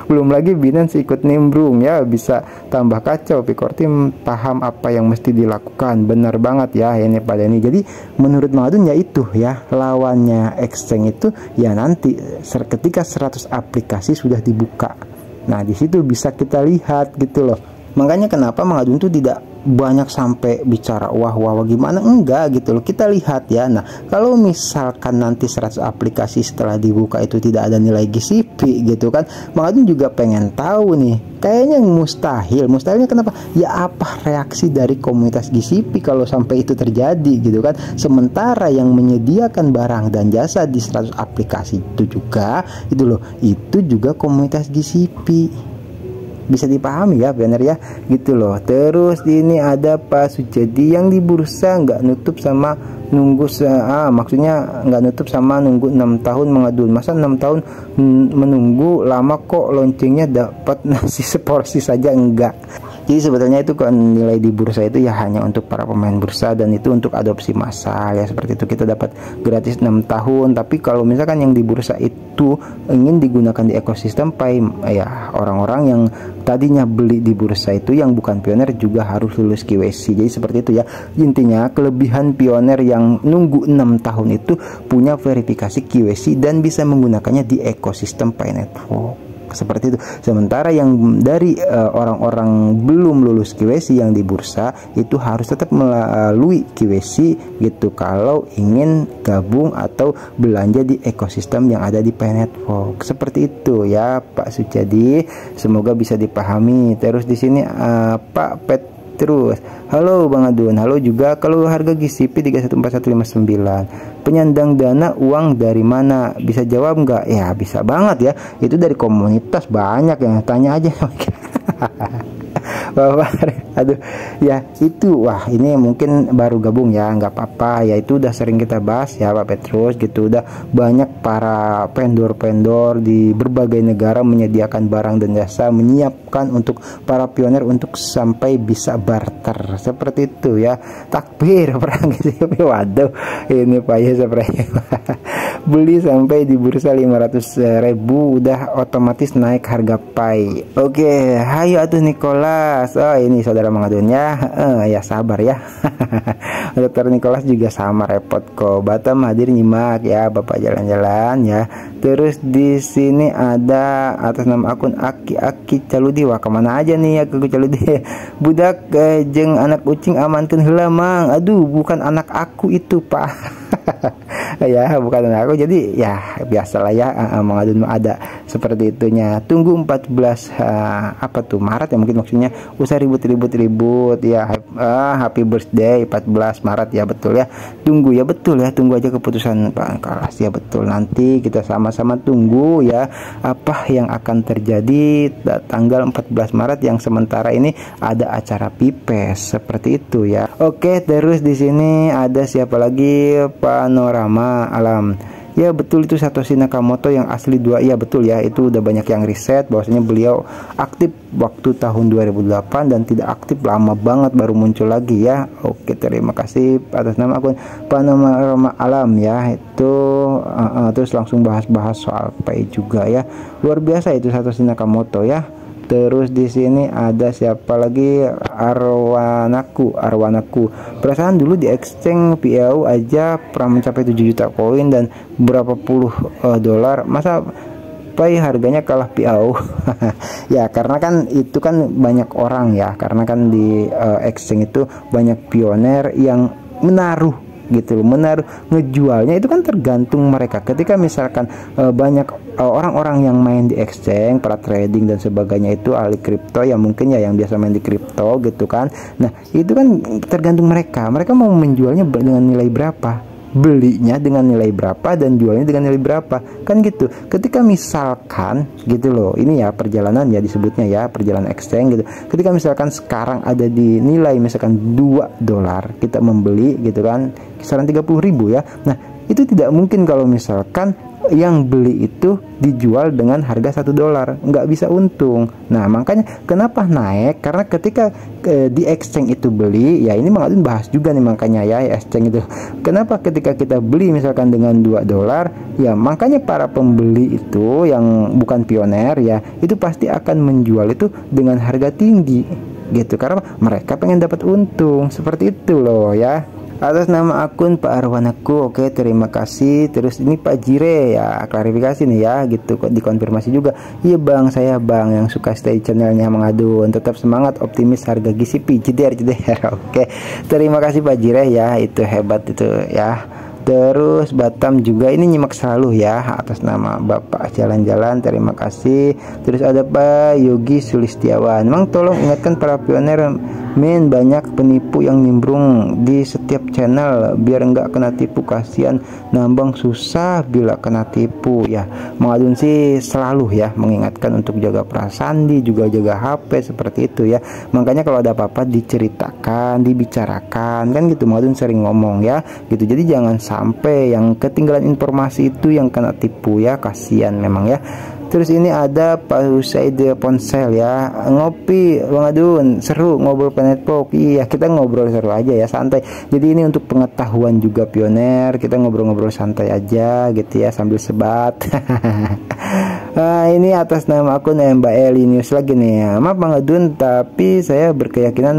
Belum lagi Binance ikut nimbrung ya, bisa tambah kacau. Picor Team paham apa yang mesti dilakukan. Benar banget ya ini pada ini. Jadi menurut Mangadun ya itu ya, lawannya exchange itu ya nanti ketika 100 aplikasi sudah dibuka. Nah, di situ bisa kita lihat gitu loh. Makanya kenapa Mangadun itu tidak banyak sampai bicara wah gimana, enggak gitu loh. Kita lihat ya. Nah, kalau misalkan nanti 100 aplikasi setelah dibuka itu tidak ada nilai GCP gitu kan, Mangadun juga pengen tahu nih. Kayaknya mustahilnya kenapa? Ya apa reaksi dari komunitas GCP kalau sampai itu terjadi gitu kan. Sementara yang menyediakan barang dan jasa di 100 aplikasi itu juga komunitas GCP. Bisa dipahami ya benar ya gitu loh. Terus ini ada Pak Sujadi yang di bursa nggak nutup sama nunggu maksudnya nggak nutup sama nunggu 6 tahun Mangadun. Masa 6 tahun menunggu lama kok, loncengnya dapat nasi seporsi saja enggak. Jadi sebetulnya itu kan nilai di bursa itu ya hanya untuk para pemain bursa dan itu untuk adopsi massal ya, seperti itu. Kita dapat gratis 6 tahun. Tapi kalau misalkan yang di bursa itu ingin digunakan di ekosistem pay ya, orang-orang yang tadinya beli di bursa itu yang bukan pioner juga harus lulus KYC. Jadi seperti itu ya. Intinya kelebihan pioner yang nunggu 6 tahun itu punya verifikasi KYC dan bisa menggunakannya di ekosistem Pay Network. Seperti itu. Sementara yang dari orang-orang belum lulus KYC yang di bursa itu harus tetap melalui KYC gitu kalau ingin gabung atau belanja di ekosistem yang ada di Pay Network. Seperti itu ya Pak Sucadi. Semoga bisa dipahami. Terus di sini Pak Petrus, halo Bang Adun, halo juga. Kalau harga GCP 314159 penyandang dana uang dari mana, bisa jawab nggak? Ya bisa banget ya, itu dari komunitas banyak yang tanya aja. Aduh ya itu, wah ini mungkin baru gabung ya, nggak apa-apa ya, itu udah sering kita bahas ya Pak Petrus gitu. Udah banyak para vendor-vendor di berbagai negara menyediakan barang dan jasa, menyiapkan untuk para pioner untuk sampai bisa barter seperti itu ya. Takbir perang gitu. Waduh ini Pak ya sebenarnya. Beli sampai di bursa 500.000 udah otomatis naik harga pay. Oke, hayo atuh Nicholas. Oh ini saudara Mangadun ya. Ya sabar ya. Dokter Nicholas juga sama repot kok. Batam hadir nyimak ya Bapak jalan-jalan ya. Terus di sini ada atas nama akun Aki Caludi. Wah kemana aja nih Aki Caludi? Budak jeng anak ucing amankan heula Mang. Aduh bukan anak aku itu Pak. Ya bukan anak aku, jadi ya biasalah ya Mangadun ada seperti itunya. Tunggu 14 apa tuh Maret ya mungkin maksudnya, usah ribut-ribut ya. Happy birthday 14 Maret ya, betul ya. Tunggu ya, betul ya, tunggu aja keputusan Pak Kalas ya, betul. Nanti kita sama-sama tunggu ya apa yang akan terjadi tanggal 14 Maret yang sementara ini ada acara Pipes seperti itu ya. Oke, terus di sini ada siapa lagi? Panorama Alam. Ya betul, itu Satoshi Nakamoto yang asli dua. Ya betul ya, itu udah banyak yang riset bahwasanya beliau aktif waktu tahun 2008 dan tidak aktif lama banget baru muncul lagi ya. Oke, terima kasih atas nama akun Panorama Alam ya. Itu terus langsung bahas-bahas soal Pi juga ya. Luar biasa itu Satoshi Nakamoto ya. Terus di sini ada siapa lagi? Arwanaku. Perasaan dulu di exchange PIAU aja pernah mencapai 7 juta koin dan berapa puluh dolar. Masa Pi harganya kalah PIAU? Ya karena kan itu kan banyak orang ya. Karena kan di exchange itu banyak pioner yang menaruh gitu, menaruh, ngejualnya itu kan tergantung mereka. Ketika misalkan banyak orang-orang yang main di exchange, para trading dan sebagainya itu ahli kripto ya, mungkin ya yang biasa main di kripto gitu kan. Nah itu kan tergantung mereka mau menjualnya dengan nilai berapa, belinya dengan nilai berapa, dan jualnya dengan nilai berapa, kan gitu. Ketika misalkan gitu loh, ini ya perjalanan ya disebutnya ya, perjalanan exchange gitu. Ketika misalkan sekarang ada di nilai misalkan 2 dolar, kita membeli gitu kan kisaran 30.000 ya. Nah itu tidak mungkin kalau misalkan yang beli itu dijual dengan harga 1 dolar, nggak bisa untung. Nah makanya kenapa naik, karena ketika di exchange itu beli ya, ini Mang Adun bahas juga nih, makanya ya exchange itu kenapa ketika kita beli misalkan dengan 2 dolar ya, makanya para pembeli itu yang bukan pioner ya, itu pasti akan menjual itu dengan harga tinggi gitu, karena mereka pengen dapat untung, seperti itu loh ya. Atas nama akun Pak Arwanaku, oke terima kasih. Terus ini Pak Jire ya, klarifikasi nih ya gitu, kok dikonfirmasi juga. Iya bang, saya bang yang suka stay channelnya Mang Adun, tetap semangat, optimis, harga GCP jeder. Oke terima kasih Pak Jire ya, itu hebat itu ya. Terus Batam juga ini nyimak selalu ya, atas nama Bapak Jalan-Jalan, terima kasih. Terus ada Pak Yogi Sulistiawan, Mang tolong ingatkan para pioner, men banyak penipu yang nimbrung di setiap channel, biar nggak kena tipu, kasihan nambang susah bila kena tipu ya. Mang Adun sih selalu ya mengingatkan untuk jaga perasaan, juga jaga HP seperti itu ya. Makanya kalau ada apa-apa diceritakan, dibicarakan kan gitu, Mang Adun sering ngomong ya gitu. Jadi jangan sampai yang ketinggalan informasi itu yang kena tipu ya, kasihan memang ya. Terus ini ada Pak Husaid Ponsel ya, ngopi Bang Adun seru, ngobrol Planet Pok. Iya kita ngobrol seru aja ya, santai. Jadi ini untuk pengetahuan juga pioner, kita ngobrol-ngobrol santai aja gitu ya sambil sebat. Nah ini atas nama akun Mbak Eli News lagi nih ya. Maaf Bang Adun, tapi saya berkeyakinan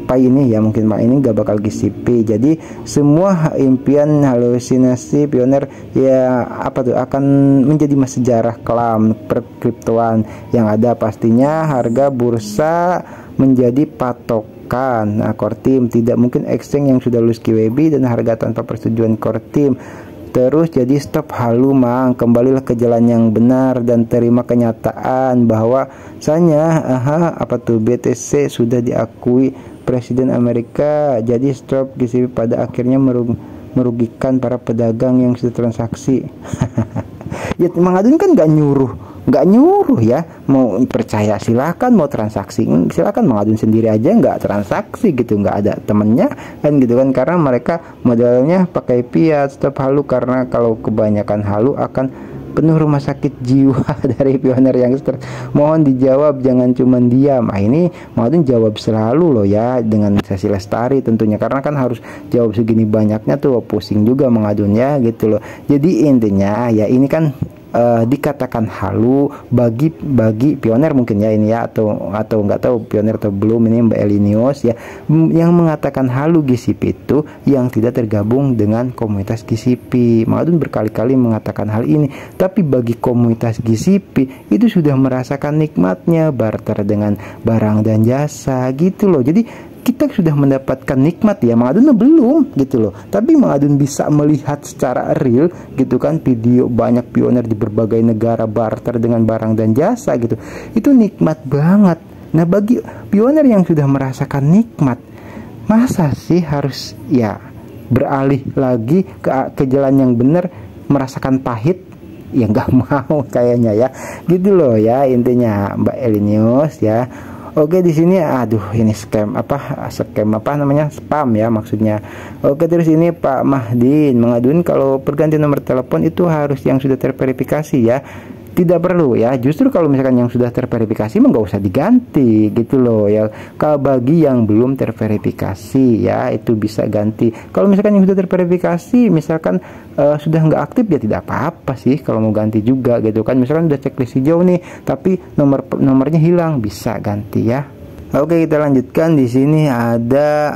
Pi ini ya, mungkin Pak ini gak bakal GCP. Jadi semua impian halusinasi pioner ya akan menjadi sejarah kelam perkriptoan yang ada. Pastinya harga bursa menjadi patokan. Nah, core team tidak mungkin exchange yang sudah lulus QWB dan harga tanpa persetujuan core team. Terus jadi stop halu Mang, kembalilah ke jalan yang benar dan terima kenyataan bahwa BTC sudah diakui Presiden Amerika. Jadi stop GCP pada akhirnya merugikan para pedagang yang sudah transaksi. Ya Mang Adun kan nggak nyuruh ya, mau percaya silakan, mau transaksi silakan. Mang Adun sendiri aja nggak transaksi gitu, nggak ada temennya kan gitu kan, karena mereka modalnya pakai fiat. Stop halu, karena kalau kebanyakan halu akan penuh rumah sakit jiwa. Dari pioner yang mohon dijawab, jangan cuma diam. Ini Mang Adun jawab selalu loh ya, dengan sesi Lestari tentunya, karena kan harus jawab segini banyaknya tuh pusing juga Mang Adun ya gitu loh. Jadi intinya ya ini kan dikatakan halu bagi pioner mungkin ya ini ya, atau nggak tahu pioner atau belum, ini Mbak Elinius ya, yang mengatakan halu GCP itu yang tidak tergabung dengan komunitas GCP. Mang Adun berkali-kali mengatakan hal ini, tapi bagi komunitas GCP itu sudah merasakan nikmatnya barter dengan barang dan jasa gitu loh. Jadi kita sudah mendapatkan nikmat ya, Mang Adun belum gitu loh, tapi Mang Adun bisa melihat secara real gitu kan, video banyak pioner di berbagai negara barter dengan barang dan jasa gitu, itu nikmat banget. Nah bagi pioner yang sudah merasakan nikmat, masa sih harus ya beralih lagi ke jalan yang benar, merasakan pahit? Ya nggak mau kayaknya ya gitu loh ya, intinya Mbak Elinius ya. Oke, di sini aduh ini scam apa namanya, spam ya maksudnya. Oke, terus ini Pak Mahdin mengaduin kalau pergantian nomor telepon itu harus yang sudah terverifikasi ya. Tidak perlu ya, justru kalau misalkan yang sudah terverifikasi mah nggak usah diganti gitu loh ya. Kalau bagi yang belum terverifikasi ya itu bisa ganti. Kalau misalkan yang sudah terverifikasi misalkan sudah nggak aktif ya tidak apa-apa sih kalau mau ganti juga gitu kan. Misalkan udah checklist hijau nih tapi nomornya hilang, bisa ganti ya. Oke, kita lanjutkan. Di sini ada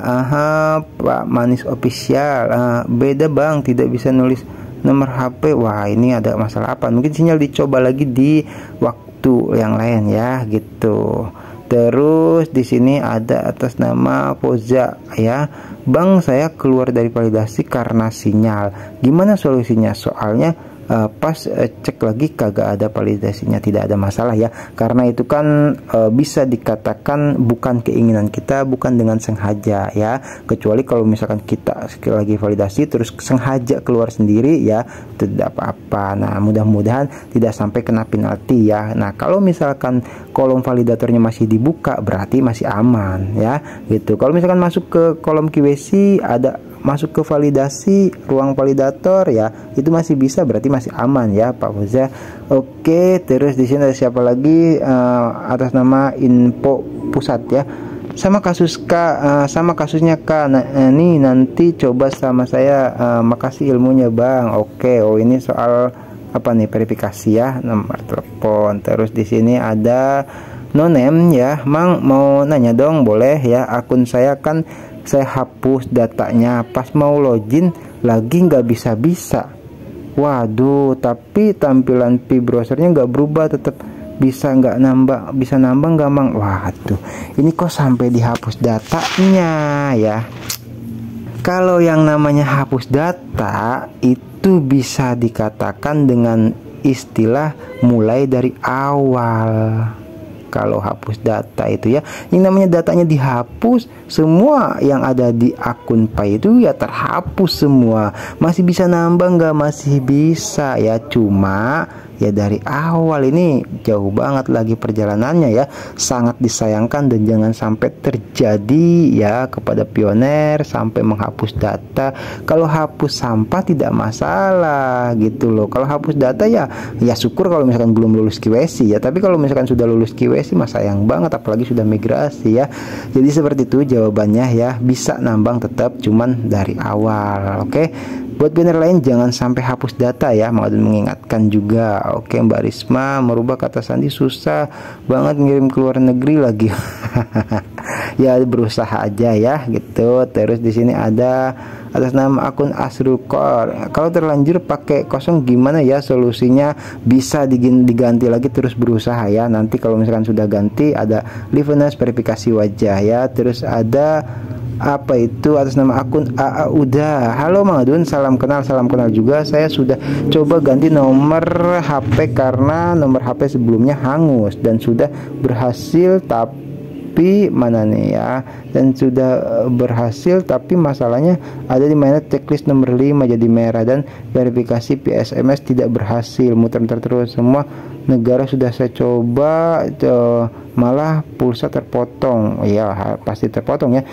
Pak Manis Official. Beda Bang, tidak bisa nulis nomor HP. Wah, ini ada masalah apa? Mungkin sinyal dicoba lagi di waktu yang lain ya gitu. Terus di sini ada atas nama Poza ya. Bang, saya keluar dari validasi karena sinyal. Gimana solusinya? Soalnya pas cek lagi kagak ada validasinya. Tidak ada masalah ya, karena itu kan bisa dikatakan bukan keinginan kita, bukan dengan sengaja ya, kecuali kalau misalkan kita sekali lagi validasi terus sengaja keluar sendiri ya tidak apa-apa. Nah, mudah-mudahan tidak sampai kena penalti ya. Nah, kalau misalkan kolom validatornya masih dibuka berarti masih aman ya gitu. Kalau misalkan masuk ke kolom QC ada masuk ke validasi ruang validator ya itu masih bisa, berarti masih aman ya Pak Foza. Oke, terus di sini ada siapa lagi atas nama Info Pusat ya. Sama kasusnya Kak. Nah, ini nanti coba sama saya. Makasih ilmunya Bang. Oke, oh ini soal apa nih, verifikasi ya nomor telepon. Terus di sini ada Nonem ya, Mang mau nanya dong boleh ya, akun saya kan saya hapus datanya pas mau login lagi nggak bisa. Waduh, tapi tampilan Pi browsernya nggak berubah, tetap bisa nambah nggak Mang? Waduh, ini kok sampai dihapus datanya ya. Kalau yang namanya hapus data itu bisa dikatakan dengan istilah mulai dari awal. Kalau hapus data itu ya, yang namanya datanya dihapus, semua yang ada di akun Pi itu ya terhapus semua. Masih bisa nambah nggak? Masih bisa ya, cuma ya dari awal ini jauh banget lagi perjalanannya ya. Sangat disayangkan dan jangan sampai terjadi ya kepada pioner sampai menghapus data. Kalau hapus sampah tidak masalah gitu loh. Kalau hapus data ya syukur kalau misalkan belum lulus QC ya. Tapi kalau misalkan sudah lulus QC mah sayang banget, apalagi sudah migrasi ya. Jadi seperti itu jawabannya ya, bisa nambang tetap cuman dari awal. Oke. Buat pioner lain jangan sampai hapus data ya, mau mengingatkan juga. Oke, Mbak Risma, merubah kata sandi susah banget, ngirim ke luar negeri lagi. Ya berusaha aja ya gitu. Terus di sini ada atas nama akun Asrukor. Kalau terlanjur pakai kosong gimana ya solusinya? Bisa diganti lagi terus berusaha ya. Nanti kalau misalkan sudah ganti ada liveness verifikasi wajah ya. Terus ada apa itu atas nama akun AA Uda. Halo Mang Adun, salam kenal juga. Saya sudah coba ganti nomor HP karena nomor HP sebelumnya hangus dan sudah berhasil, tapi mana nih ya, dan sudah berhasil tapi masalahnya ada di mana checklist nomor 5 jadi merah dan verifikasi PSMS tidak berhasil, muter-muter terus. Semua negara sudah saya coba malah pulsa terpotong. Ya pasti terpotong ya.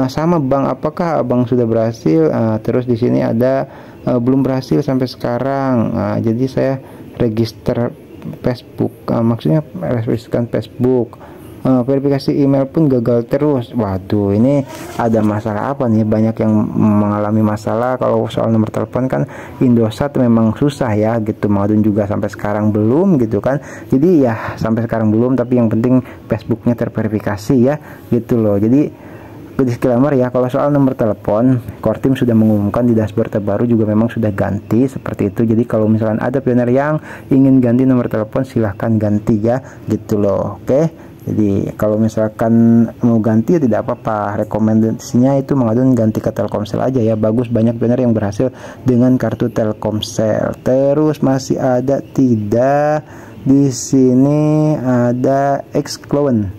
Sama Bang, apakah Abang sudah berhasil? Terus di sini ada belum berhasil sampai sekarang. Jadi saya register Facebook, maksudnya registrkan Facebook. Verifikasi email pun gagal terus. Waduh, ini ada masalah apa nih? Banyak yang mengalami masalah. Kalau soal nomor telepon kan Indosat memang susah ya gitu. Madun juga sampai sekarang belum gitu kan. Jadi ya sampai sekarang belum, tapi yang penting Facebooknya terverifikasi ya gitu loh. Jadi disclaimer ya, kalau soal nomor telepon Kortim sudah mengumumkan di dashboard terbaru juga memang sudah ganti seperti itu. Jadi kalau misalkan ada pioner yang ingin ganti nomor telepon silahkan ganti ya gitu loh. Oke. Jadi kalau misalkan mau ganti ya tidak apa-apa, rekomendasinya itu mengadun ganti ke Telkomsel aja ya, bagus, banyak pioner yang berhasil dengan kartu Telkomsel. Terus masih ada tidak di sini ada Xclone.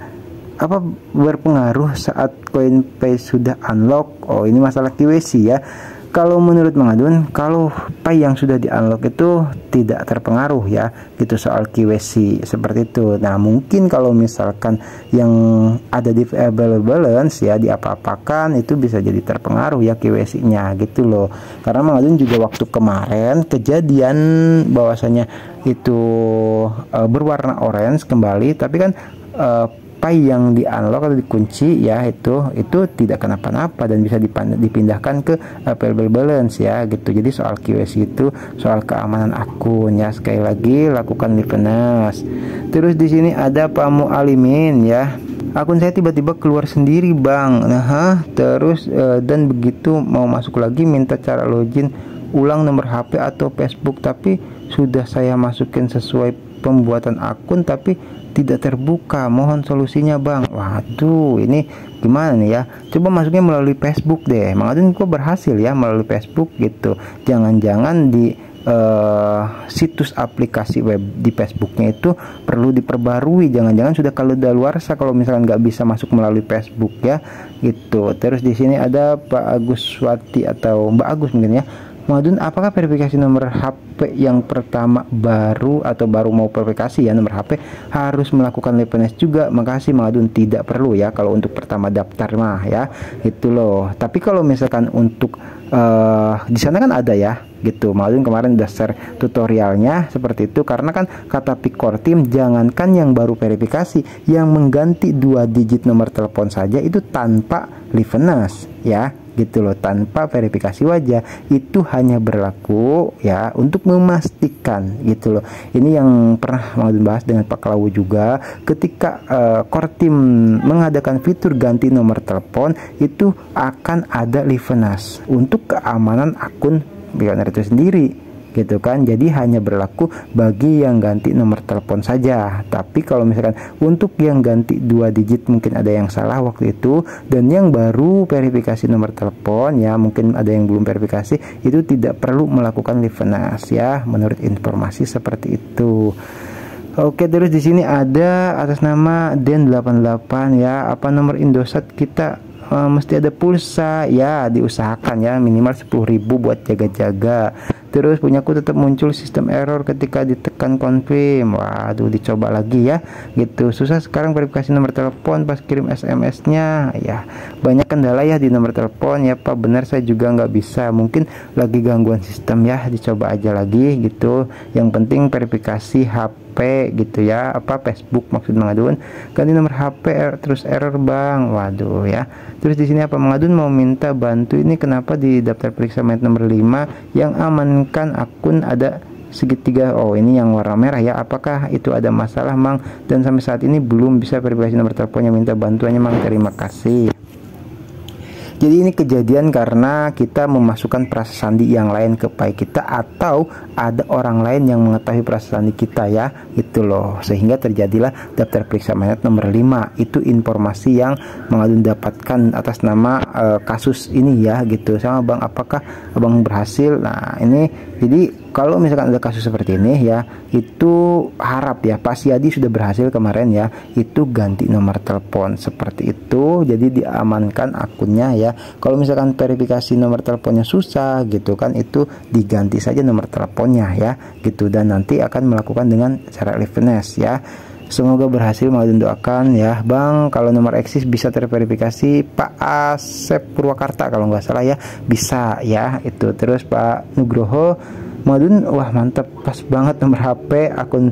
Apa berpengaruh saat CoinPay sudah unlock? Oh, ini masalah QC ya. Kalau menurut Mang Adun, kalau Pi yang sudah di unlock itu tidak terpengaruh ya, gitu soal KYC seperti itu. Nah mungkin kalau misalkan yang ada di available balance ya diapa-apakan, itu bisa jadi terpengaruh ya KYC-nya gitu loh. Karena Mang Adun juga waktu kemarin kejadian bahwasanya itu berwarna orange kembali, tapi kan Pi yang di unlock atau dikunci ya itu tidak kenapa-napa dan bisa dipindahkan ke available balance ya gitu. Jadi soal KYC itu soal keamanan akun ya, sekali lagi lakukan liveness. Terus di sini ada Pak Mualimin ya, akun saya tiba-tiba keluar sendiri bang. Nah terus dan begitu mau masuk lagi minta cara login ulang nomor HP atau Facebook, tapi sudah saya masukin sesuai pembuatan akun tapi tidak terbuka, mohon solusinya bang. Waduh ini gimana nih ya, coba masuknya melalui Facebook deh. Mang Adun kok berhasil ya melalui Facebook gitu. Jangan-jangan di situs aplikasi web di Facebooknya itu perlu diperbarui, jangan-jangan sudah kadaluarsa kalau misalkan nggak bisa masuk melalui Facebook ya gitu. Terus di sini ada Pak Aguswati atau Mbak Agus mungkin ya. Mang Adun, apakah verifikasi nomor HP yang pertama baru mau verifikasi ya nomor HP harus melakukan liveness juga? Makasih Mang Adun, tidak perlu ya kalau untuk pertama daftar mah ya itu loh. Tapi kalau misalkan untuk di sana kan ada ya gitu. Mang Adun kemarin udah share tutorialnya seperti itu, karena kan kata Picor Team jangankan yang baru verifikasi, yang mengganti 2 digit nomor telepon saja itu tanpa liveness ya gitu loh, tanpa verifikasi wajah. Itu hanya berlaku ya untuk memastikan gitu loh. Ini yang pernah mau dibahas dengan Pak Klawu juga, ketika Core Team mengadakan fitur ganti nomor telepon itu akan ada liveness untuk keamanan akun Pioneer itu sendiri gitu kan. Jadi hanya berlaku bagi yang ganti nomor telepon saja. Tapi kalau misalkan untuk yang ganti 2 digit mungkin ada yang salah waktu itu, dan yang baru verifikasi nomor telepon ya mungkin ada yang belum verifikasi, itu tidak perlu melakukan liveness ya, menurut informasi seperti itu. Oke, terus di sini ada atas nama Den88 ya, apa nomor Indosat kita mesti ada pulsa ya, diusahakan ya minimal 10.000 buat jaga-jaga. Terus punyaku tetap muncul sistem error ketika ditekan confirm. Waduh, dicoba lagi ya gitu. Susah sekarang verifikasi nomor telepon pas kirim SMS-nya ya. Banyak kendala ya di nomor telepon ya Pak. Benar, saya juga nggak bisa, mungkin lagi gangguan sistem ya. Dicoba aja lagi gitu. Yang penting verifikasi HP gitu ya, apa Facebook maksud Mang Adun. Ganti nomor HP terus error bang. Waduh ya. Terus di sini apa, Mang Adun mau minta bantu ini, kenapa di daftar periksa magnet nomor 5 yang amankan akun ada segitiga, oh ini yang warna merah ya, apakah itu ada masalah Mang? Dan sampai saat ini belum bisa verifikasi nomor teleponnya, minta bantuannya Mang, terima kasih. Jadi ini kejadian karena kita memasukkan prasasti sandi yang lain ke Pi kita, atau ada orang lain yang mengetahui prasasti sandi kita ya, itu loh, sehingga terjadilah daftar periksa magnet nomor 5. Itu informasi yang Mang Adun dapatkan atas nama kasus ini ya gitu. Sama Bang, apakah Abang berhasil? Nah ini jadi kalau misalkan ada kasus seperti ini ya, itu harap ya Pak Siadi sudah berhasil kemarin ya, itu ganti nomor telepon seperti itu, jadi diamankan akunnya ya. Kalau misalkan verifikasi nomor teleponnya susah gitu kan, itu diganti saja nomor teleponnya ya gitu, dan nanti akan melakukan dengan cara liveness ya. Semoga berhasil, mau doakan ya Bang. Kalau nomor eksis bisa terverifikasi Pak Asep Purwakarta kalau nggak salah ya, bisa ya itu. Terus Pak Nugroho Madun, wah mantap, pas banget nomor HP, akun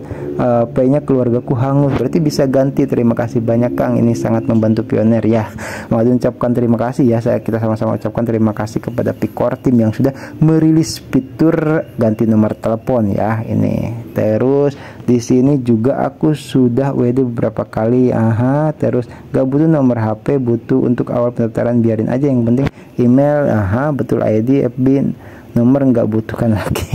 P-nya keluargaku hangus, berarti bisa ganti. Terima kasih banyak Kang, ini sangat membantu Pioneer ya. Madun ucapkan terima kasih ya, kita sama-sama ucapkan terima kasih kepada Picor Team yang sudah merilis fitur ganti nomor telepon ya ini. Terus di sini juga aku sudah WD beberapa kali. Terus gak butuh nomor HP, butuh untuk awal pendaftaran, biarin aja, yang penting email. Betul, ID FB nomor nggak butuhkan lagi.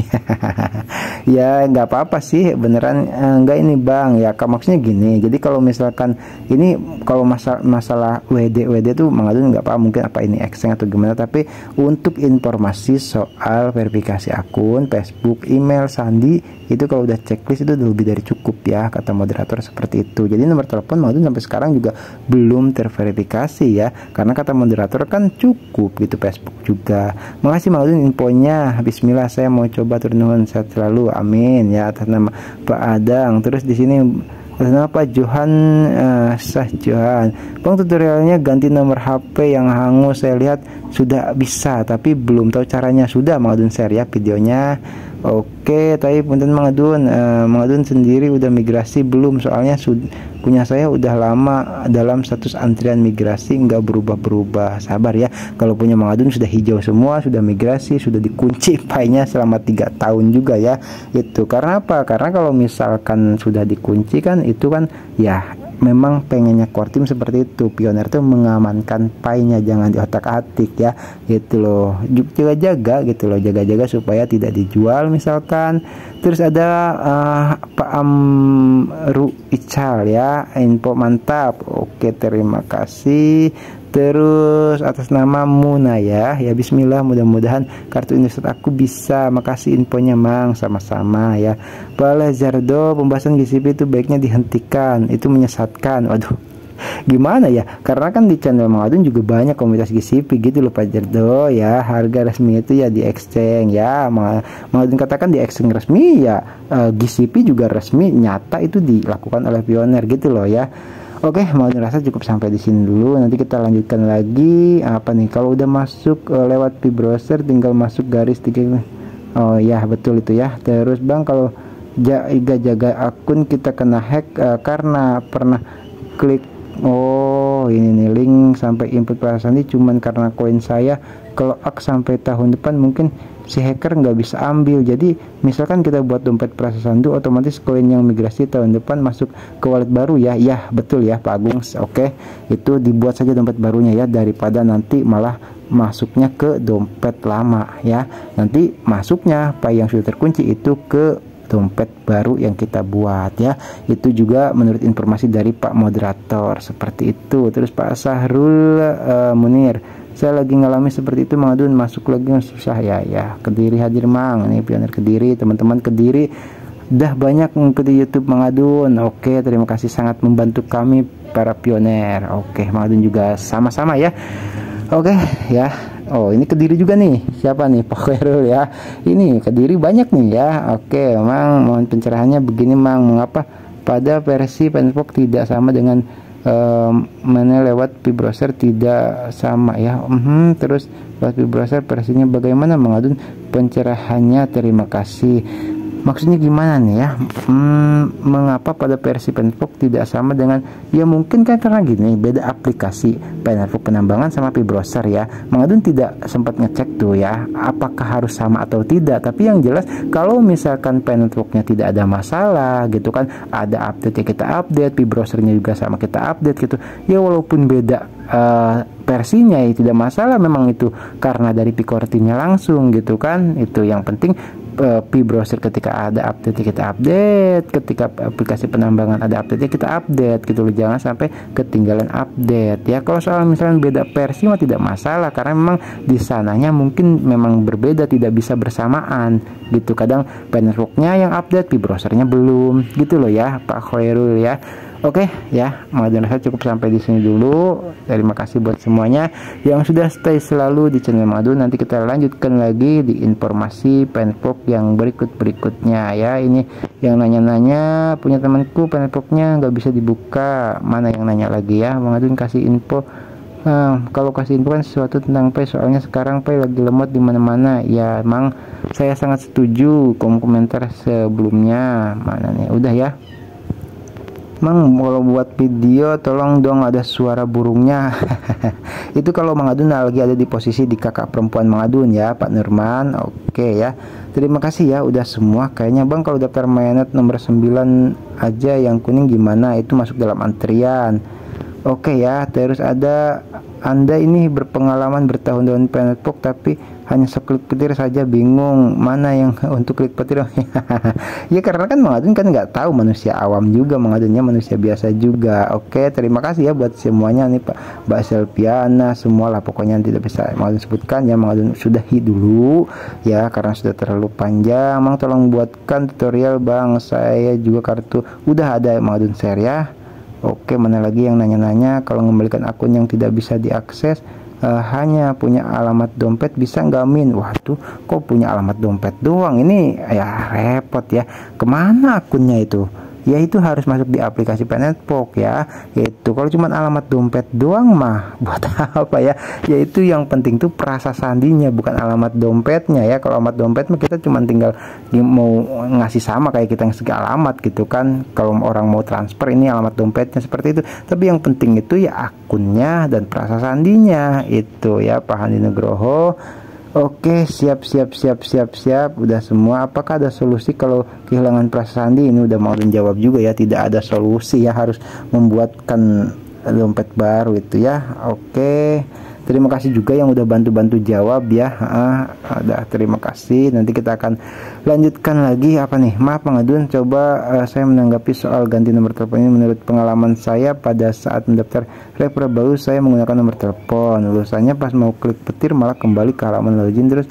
Ya nggak apa-apa sih beneran, nggak ini Bang ya, maksudnya gini. Jadi kalau misalkan ini kalau masalah WD tuh Mang Adun nggak apa, mungkin apa ini exchange atau gimana, tapi untuk informasi soal verifikasi akun Facebook, email, sandi itu kalau udah checklist itu udah lebih dari cukup ya, kata moderator seperti itu. Jadi nomor telepon Mang Adun sampai sekarang juga belum terverifikasi ya, karena kata moderator kan cukup gitu, Facebook juga. Makasih Mang Adun infonya. Bismillah, saya mau coba turun nuhun, sehat selalu, amin ya, atas nama Pak Adang. Terus di sini atas nama Pak Johan, Sah Johan, Bang tutorialnya ganti nomor HP yang hangus saya lihat sudah bisa tapi belum tahu caranya. Sudah Mang Adun share ya videonya. Oke, tapi punten Mang Adun, Mang Adun sendiri udah migrasi belum? Soalnya punya saya udah lama dalam status antrian migrasi nggak berubah-berubah. Sabar ya, kalau punya Mang Adun sudah hijau semua, sudah migrasi, sudah dikunci filenya selama 3 tahun juga ya. Itu karena apa? Karena kalau misalkan sudah dikunci kan itu kan ya memang pengennya core team seperti itu. Pioner tuh mengamankan filenya, jangan diotak-atik ya, gitu loh. Jaga-jaga gitu loh, jaga-jaga supaya tidak dijual misalkan. Terus ada Pak Amru Ical ya, info mantap. Oke, terima kasih. Terus atas nama Muna ya, bismillah, mudah-mudahan kartu Indosat aku bisa. Makasih infonya Mang, sama-sama ya. Pak Lazardo, pembahasan GCP itu baiknya dihentikan, itu menyesatkan. Waduh, gimana ya, karena kan di channel Mang Adun juga banyak komunitas GCP gitu loh Pak Jardo ya. Harga resmi itu ya di exchange ya, Mang Adun katakan di exchange resmi ya, GCP juga resmi nyata itu dilakukan oleh Pioner gitu loh ya. Oke, mau ngerasa cukup sampai di sini dulu. Nanti kita lanjutkan lagi. Apa nih? Kalau udah masuk lewat browser, tinggal masuk garis 3. Oh ya, betul itu ya. Terus Bang, kalau jaga akun kita kena hack karena pernah klik. Oh, ini nih link sampai input perasaan ini cuman karena koin saya keloak sampai tahun depan, mungkin si hacker nggak bisa ambil. Jadi misalkan kita buat dompet Prasa Sandu, otomatis koin yang migrasi tahun depan masuk ke wallet baru ya. Ya betul ya Pak Agung. Oke, itu dibuat saja dompet barunya ya, daripada nanti malah masuknya ke dompet lama ya. Nanti masuknya Pak yang sudah terkunci itu ke dompet baru yang kita buat ya. Itu juga menurut informasi dari Pak moderator seperti itu. Terus Pak Sahrul Munir, saya lagi ngalami seperti itu Mang Adun, masuk lagi susah ya. Kediri hadir Mang, ini Pioner Kediri, teman-teman Kediri udah banyak mengikuti YouTube Mang Adun. Oke, terima kasih, sangat membantu kami para pioner. Oke, Mang Adun juga sama-sama ya. Oke ya. Oh, ini Kediri juga nih. Siapa nih? Pak Khairul ya. Ini Kediri banyak nih ya. Oke, Mang, mohon pencerahannya begini Mang, mengapa pada versi Penpok tidak sama dengan mana lewat browser tidak sama ya. Terus lewat browser versinya bagaimana Mang Adun pencerahannya? Terima kasih. Maksudnya gimana nih ya? Mengapa pada versi Penpok tidak sama dengan, ya mungkin kan karena gini, beda aplikasi Penpok penambangan sama browser ya. Mang Adun tidak sempat ngecek tuh ya apakah harus sama atau tidak, tapi yang jelas kalau misalkan Penpoknya tidak ada masalah gitu kan, ada update ya kita update, browsernya juga sama kita update gitu ya, walaupun beda versinya ya tidak masalah. Memang itu karena dari core teamnya langsung gitu kan. Itu yang penting browser ketika ada update kita update, ketika aplikasi penambangan ada update kita update gitu loh, jangan sampai ketinggalan update ya. Kalau soal misalnya beda versi mah tidak masalah, karena memang di sananya mungkin memang berbeda, tidak bisa bersamaan gitu. Kadang Penpoknya yang update, browsernya belum gitu loh ya Pak Khairul ya. Oke ya, Mang Adun rasa cukup sampai di sini dulu. Terima kasih buat semuanya yang sudah stay selalu di channel Mang Adun. Nanti kita lanjutkan lagi di informasi Penpok yang berikutnya ya. Ini yang nanya-nanya, punya temanku Penpoknya nggak bisa dibuka. Mana yang nanya lagi ya? Mang Adun kasih info. Kalau kasih info kan sesuatu tentang Pay, soalnya sekarang Pay lagi lemot di mana-mana. Ya, Mang, saya sangat setuju komentar sebelumnya. Mana nih? Udah ya. Mang, kalau buat video tolong dong ada suara burungnya. Itu kalau Mang Adun lagi ada di posisi di kakak perempuan Mang Adun ya Pak Nurman. Oke ya, terima kasih ya udah semua. Kayaknya Bang kalau daftar mainnet nomor 9 aja yang kuning gimana, itu masuk dalam antrian. Oke ya. Terus ada Anda ini berpengalaman bertahun-tahun penetpok tapi hanya seklik petir saja, bingung mana yang untuk klik petir. Ya karena kan Mang Adun kan nggak tahu, manusia awam juga, Mang Adunnya manusia biasa juga. Oke, terima kasih ya buat semuanya nih Pak, Mbak Selviana, semualah pokoknya tidak bisa Mang Adun sebutkan ya. Mang Adun sudahi dulu ya karena sudah terlalu panjang. Mang tolong buatkan tutorial Bang, saya juga kartu udah ada Mang Adun share ya. Oke, mana lagi yang nanya-nanya kalau mengembalikan akun yang tidak bisa diakses, hanya punya alamat dompet bisa nggak Min? Waduh, kok punya alamat dompet doang, ini ya repot ya. Kemana akunnya itu? Ya itu harus masuk di aplikasi Penetpok ya. Itu kalau cuma alamat dompet doang mah buat apa ya? Yaitu yang penting tuh prasa sandinya, bukan alamat dompetnya ya. Kalau alamat dompet mah kita cuma tinggal mau ngasih sama kayak kita ngasih alamat gitu kan. Kalau orang mau transfer ini alamat dompetnya seperti itu. Tapi yang penting itu ya akunnya dan prasa sandinya itu ya, Pak Handi Nugroho. Oke, siap. Udah semua. Apakah ada solusi kalau kehilangan prasa sandi? Ini udah mau dijawab juga ya. Tidak ada solusi ya, harus membuatkan dompet baru itu ya. Oke. Terima kasih juga yang udah bantu-bantu jawab ya. Terima kasih. Nanti kita akan lanjutkan lagi apa nih? Maaf Mang Adun, coba saya menanggapi soal ganti nomor telepon ini. Menurut pengalaman saya pada saat mendaftar Repra baru, saya menggunakan nomor telepon. Lulusannya pas mau klik petir malah kembali ke halaman login terus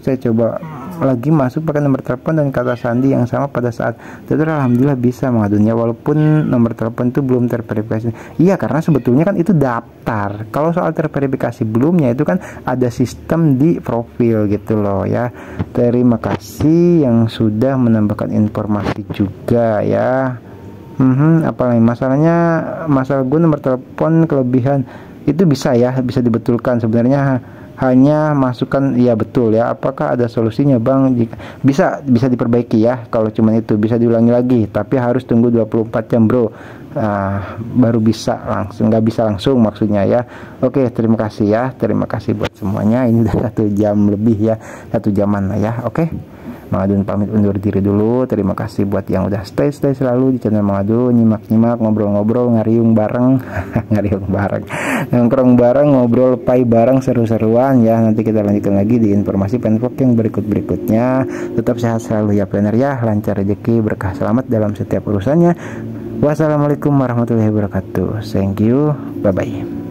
saya coba lagi masuk pakai nomor telepon dan kata sandi yang sama pada saat itu, alhamdulillah bisa Mang Adun ya, walaupun nomor telepon itu belum terverifikasi. Iya, karena sebetulnya kan itu daftar. Kalau soal terverifikasi belumnya itu kan ada sistem di profil gitu loh ya. Terima kasih yang sudah menambahkan informasi juga ya. Apalagi masalahnya, masalah gue nomor telepon kelebihan itu bisa ya, bisa dibetulkan sebenarnya, hanya masukkan ya betul ya. Apakah ada solusinya Bang? Jika bisa diperbaiki ya. Kalau cuman itu bisa diulangi lagi, tapi harus tunggu 24 jam bro. Baru bisa langsung, nggak bisa langsung maksudnya ya. Oke, terima kasih ya, terima kasih buat semuanya. Ini udah 1 jam lebih ya, 1 jaman lah ya. Oke, Mang Adun pamit undur diri dulu. Terima kasih buat yang udah stay selalu di channel Mang Adun, nyimak ngobrol-ngobrol, ngariung bareng nongkrong bareng, ngobrol pai bareng, seru-seruan ya. Nanti kita lanjutkan lagi di informasi Penetpok yang berikutnya. Tetap sehat selalu ya planner ya, lancar rezeki, berkah, selamat dalam setiap urusannya. Wassalamualaikum warahmatullahi wabarakatuh. Thank you, bye bye.